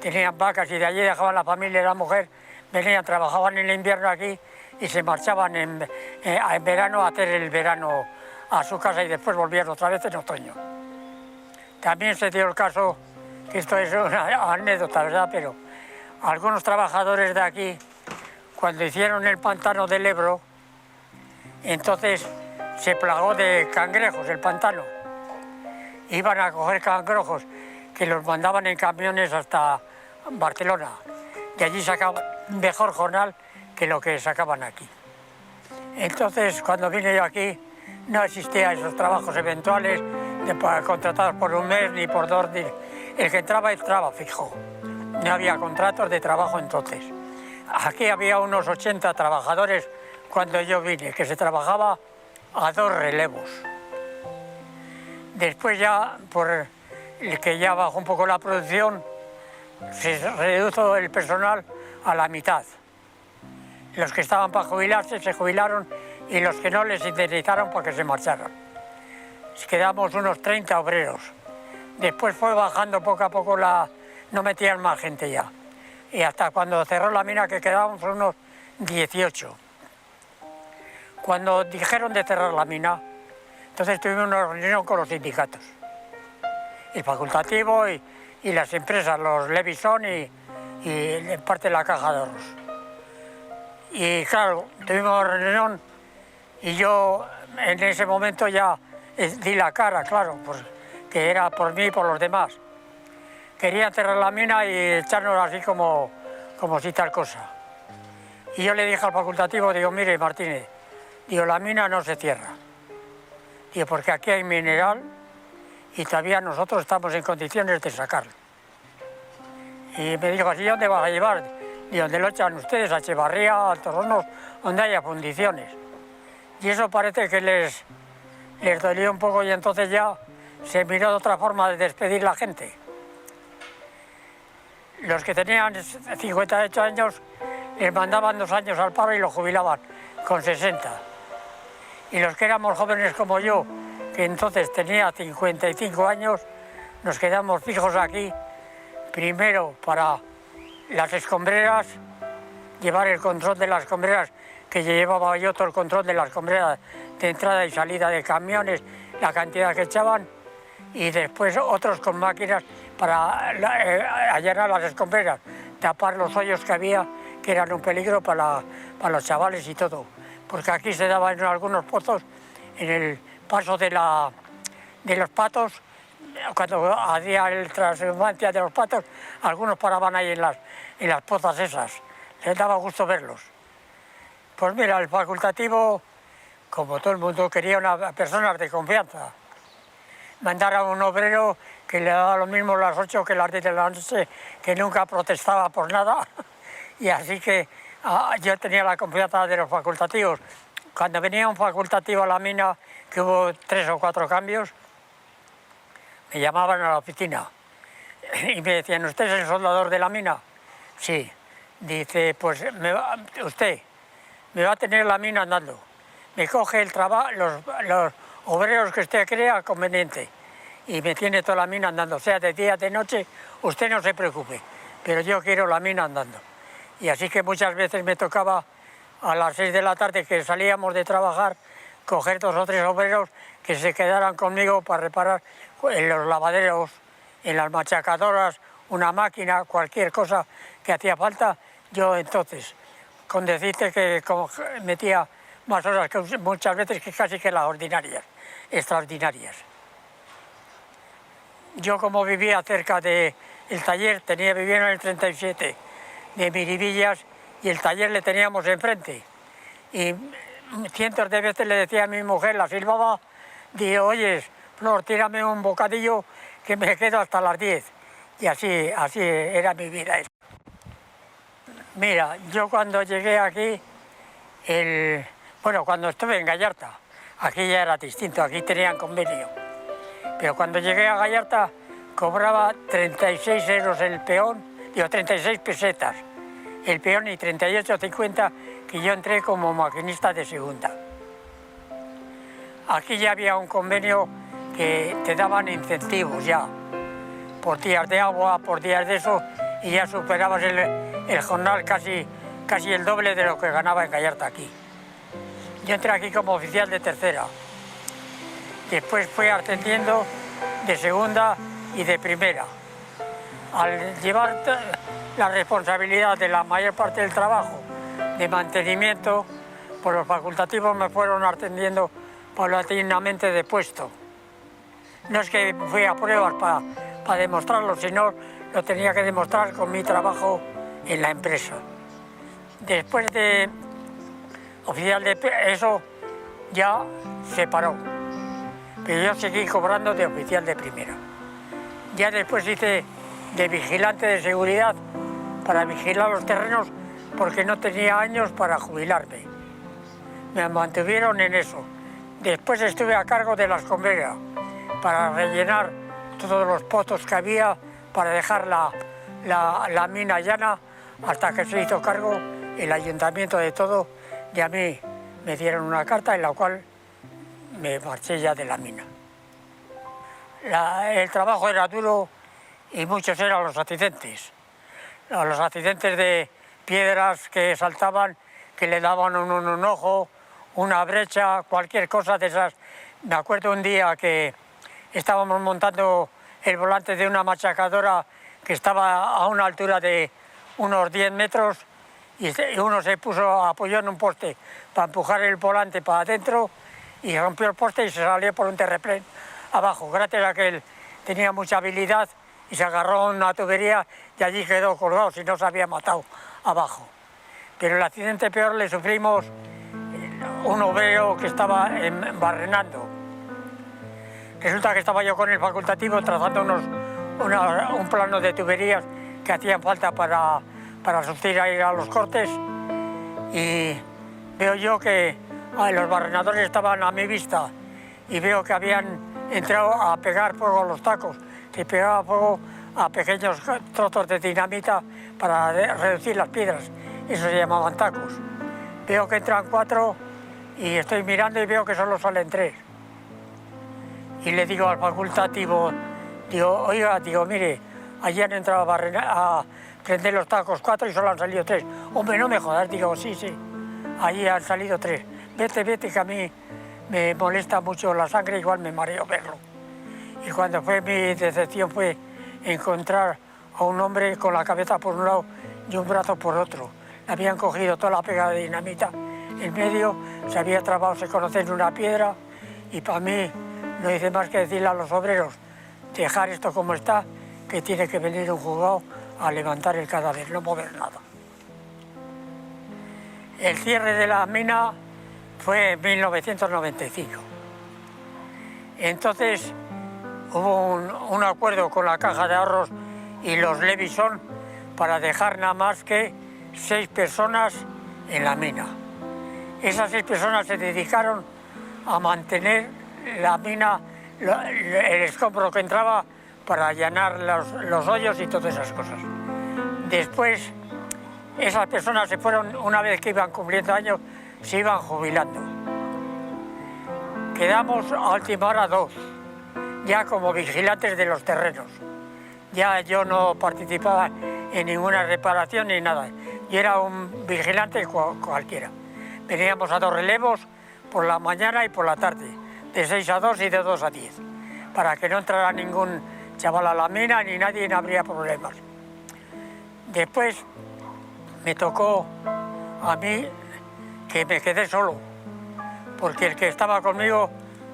tenían vacas y de allí dejaban la familia y la mujer, venían, trabajaban en el invierno aquí y se marchaban en verano a hacer el verano a su casa y después volvían otra vez en otoño. También se dio el caso, que esto es una anécdota, ¿verdad? Pero algunos trabajadores de aquí, cuando hicieron el pantano del Ebro, entonces se plagó de cangrejos el pantano. Iban a coger cangrejos que los mandaban en camiones hasta Barcelona. Y allí sacaban mejor jornal que lo que sacaban aquí. Entonces, cuando vine yo aquí, no existían esos trabajos eventuales contratados por un mes ni por 2 días. El que entraba fijo. No había contratos de trabajo entonces. Aquí había unos 80 trabajadores cuando yo vine, que se trabajaba a 2 relevos. Después ya, por el que ya bajó un poco la producción, se redujo el personal a la mitad. Los que estaban para jubilarse se jubilaron y los que no les indemnizaron porque se marcharon. Quedamos unos 30 obreros. Después fue bajando poco a poco, no metían más gente ya. Y hasta cuando cerró la mina que quedábamos unos 18. Cuando dijeron de cerrar la mina, entonces tuvimos una reunión con los sindicatos. El facultativo y las empresas, los Levison y en parte la Caja de Ahorros. Y claro, tuvimos reunión y yo en ese momento ya di la cara, claro, que era por mí y por los demás. Querían cerrar la mina y echarnos así como si tal cosa. Y yo le dije al facultativo, digo, mire Martínez, digo, la mina no se cierra. Digo, porque aquí hay mineral y todavía nosotros estamos en condiciones de sacarlo. Y me dijo, ¿así dónde vas a llevar? Y donde lo echan ustedes, a Echevarría, a Torronos, donde haya fundiciones. Y eso parece que les dolió un poco y entonces ya se miró de otra forma de despedir la gente. Los que tenían 58 años les mandaban 2 años al paro y los jubilaban con 60. Y los que éramos jóvenes como yo, que entonces tenía 55 años, nos quedamos fijos aquí, primero para las escombreras, llevar el control de las escombreras, que llevaba yo todo el control de las escombreras de entrada y salida de camiones, la cantidad que echaban, y después otros con máquinas para allanar las escombreras, tapar los hoyos que había, que eran un peligro para los chavales y todo. Porque aquí se daban en algunos pozos, en el paso de los patos, cuando hacía el transhumancia de los patos, algunos paraban ahí en las pozas esas. Les daba gusto verlos. Pues mira, el facultativo, como todo el mundo, quería una persona de confianza. Mandar a un obrero que le daba lo mismo las 8 que las 10 de la noche, que nunca protestaba por nada, Y así que yo tenía la confianza de los facultativos. Cuando venía un facultativo a la mina, que hubo 3 o 4 cambios, me llamaban a la oficina y me decían, ¿usted es el soldador de la mina? Sí. Dice, pues usted me va a tener la mina andando. Me coge el trabajo, los obreros que usted crea conveniente y me tiene toda la mina andando. O sea, de día, de noche, usted no se preocupe, pero yo quiero la mina andando. Y así que muchas veces me tocaba a las 6 de la tarde que salíamos de trabajar, coger 2 o 3 obreros que se quedaran conmigo para reparar en los lavaderos, en las machacadoras, una máquina, cualquier cosa que hacía falta. Yo entonces, con decirte que metía más horas que muchas veces que casi que las ordinarias, extraordinarias. Yo como vivía cerca del taller, vivía en el 37 de Miribillas y el taller le teníamos enfrente. Y cientos de veces le decía a mi mujer, la silbaba, digo, oye, Flor, tírame un bocadillo que me quedo hasta las 10. Y así era mi vida. Mira, yo cuando llegué aquí, cuando estuve en Gallarta, aquí ya era distinto, aquí tenían convenio. Pero cuando llegué a Gallarta cobraba 36 euros el peón, 36 pesetas el peón y 38,50 que yo entré como maquinista de segunda. Aquí ya había un convenio que te daban incentivos ya, por días de agua, por días de eso, y ya superabas el jornal casi el doble de lo que ganaba en Gallarta aquí. Yo entré aquí como oficial de tercera. Después fui ascendiendo de segunda y de primera. Al llevar la responsabilidad de la mayor parte del trabajo, de mantenimiento, pues los facultativos me fueron ascendiendo paulatinamente de puesto. No es que fui a pruebas para demostrarlo, sino lo tenía que demostrar con mi trabajo en la empresa. Después de oficial de eso ya se paró, pero yo seguí cobrando de oficial de primera. Ya después hice de vigilante de seguridad para vigilar los terrenos porque no tenía años para jubilarme. Me mantuvieron en eso. Después estuve a cargo de las escombrera para rellenar todos los pozos que había para dejar la mina llana hasta que se hizo cargo el ayuntamiento de todo y a mí me dieron una carta en la cual me marché ya de la mina. El trabajo era duro y muchos eran los accidentes. Los accidentes de piedras que saltaban, que le daban un ojo, una brecha, cualquier cosa de esas. Me acuerdo un día que estábamos montando el volante de una machacadora que estaba a una altura de unos 10 metros y uno se apoyó en un poste para empujar el volante para adentro y rompió el poste y se salió por un terraplén abajo. Gracias a que él tenía mucha habilidad y se agarró a una tubería y allí quedó colgado, si no se había matado abajo. Pero el accidente peor le sufrimos un obrero que estaba barrenando. Resulta que estaba yo con el facultativo trazando un plano de tuberías que hacían falta para subir a los cortes y veo yo que los barrenadores estaban a mi vista y veo que habían entrado a pegar fuego a los tacos. Se pegaba fuego a pequeños trozos de dinamita para reducir las piedras. Eso se llamaban tacos. Veo que entran 4 y estoy mirando y veo que solo salen 3. Y le digo al facultativo, digo, oiga, mire, allí han entrado a prender los tacos 4 y solo han salido 3. Hombre, no me jodas, digo, sí, allí han salido 3. Vete, que a mí me molesta mucho la sangre, igual me mareo verlo. Y cuando fue mi decepción fue encontrar a un hombre con la cabeza por un lado y un brazo por otro. Le habían cogido toda la pega de dinamita en medio, se había trabado, se conoce en una piedra y para mí no hice más que decirle a los obreros, dejar esto como está, que tiene que venir un juzgado a levantar el cadáver, no mover nada. El cierre de la mina fue en 1995. Entonces hubo un acuerdo con la Caja de Ahorros y los Levison para dejar nada más que 6 personas en la mina. Esas 6 personas se dedicaron a mantener la mina, el escombro que entraba para allanar los hoyos y todas esas cosas. Después, esas personas se fueron, una vez que iban cumpliendo años, se iban jubilando. Quedamos a última hora 2, ya como vigilantes de los terrenos. Ya yo no participaba en ninguna reparación ni nada. Yo era un vigilante cualquiera. Veníamos a 2 relevos, por la mañana y por la tarde, de 6 a 2 y de 2 a 10, para que no entrara ningún chaval a la mina ni nadie, no habría problemas. Después me tocó a mí que me quedé solo, porque el que estaba conmigo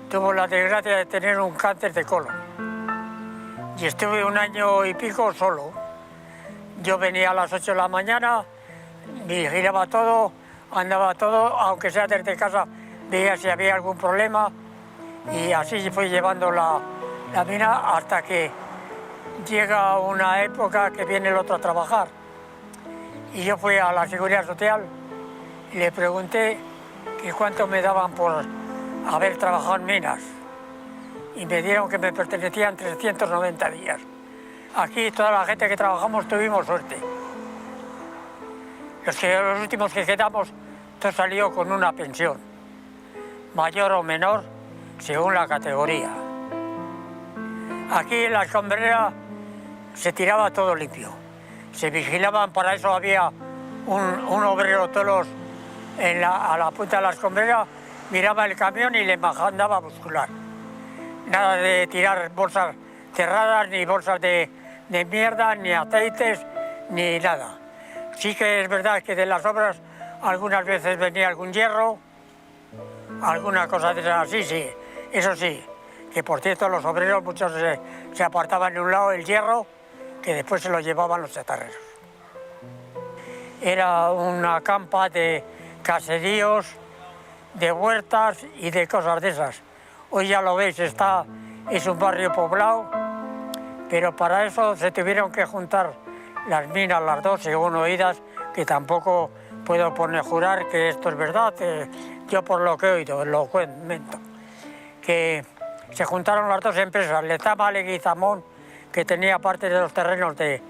tuvo la desgracia de tener un cáncer de colon. Y estuve 1 año y pico solo. Yo venía a las 8 de la mañana, vigilaba todo, andaba todo, aunque sea desde casa, veía si había algún problema, y así fui llevando la mina hasta que llega una época que viene el otro a trabajar. Y yo fui a la Seguridad Social y le pregunté que cuánto me daban por haber trabajado en minas. Y me dieron que me pertenecían 390 días. Aquí toda la gente que trabajamos tuvimos suerte. Los últimos que quedamos, todo salió con una pensión, mayor o menor, según la categoría. Aquí en la escombrera se tiraba todo limpio. Se vigilaban, para eso había un obrero todos a la punta de la escombrera, miraba el camión y le mandaba a buscular. Nada de tirar bolsas cerradas, ni bolsas de mierda, ni aceites, ni nada. Sí que es verdad que de las obras algunas veces venía algún hierro, alguna cosa de esas así, sí. Eso sí, que por cierto los obreros muchos se apartaban de un lado el hierro, que después se lo llevaban los chatarreros. Era una campa de caseríos, de huertas y de cosas de esas. Hoy ya lo veis, es un barrio poblado, pero para eso se tuvieron que juntar las minas, las dos, según oídas, que tampoco puedo jurar que esto es verdad, yo por lo que he oído, lo cuento, que se juntaron las 2 empresas, Lezama Leguizamón, que tenía parte de los terrenos de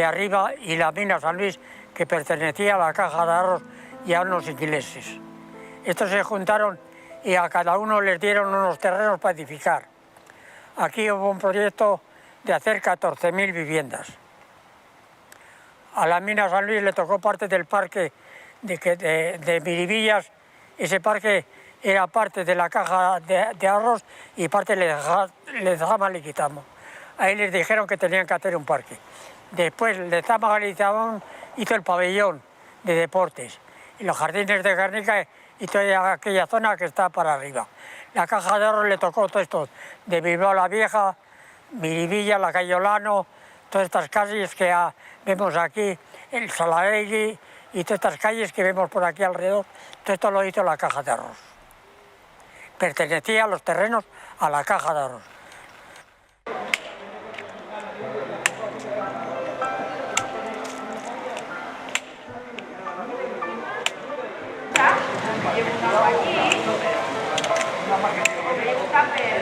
arriba, y la mina San Luis, que pertenecía a la Caja de Ahorros y a unos ingleses. Estos se juntaron y a cada uno les dieron unos terrenos para edificar. Aquí hubo un proyecto de hacer 14.000 viviendas. A la mina San Luis le tocó parte del parque de Miribillas. Ese parque era parte de la Caja de Ahorros y parte le quitamos. Ahí les dijeron que tenían que hacer un parque. Después Lezama Leguizamón hizo el pabellón de deportes y los jardines de Guernica y toda aquella zona que está para arriba. La Caja de Ahorros le tocó todo esto de Bilbao la Vieja, Miribilla, la calle Olano, todas estas calles que vemos aquí, el Salaegui y todas estas calles que vemos por aquí alrededor, todo esto lo hizo la Caja de Ahorros. Pertenecía a los terrenos a la Caja de Ahorros. Llevo una aquí, llevo un papel.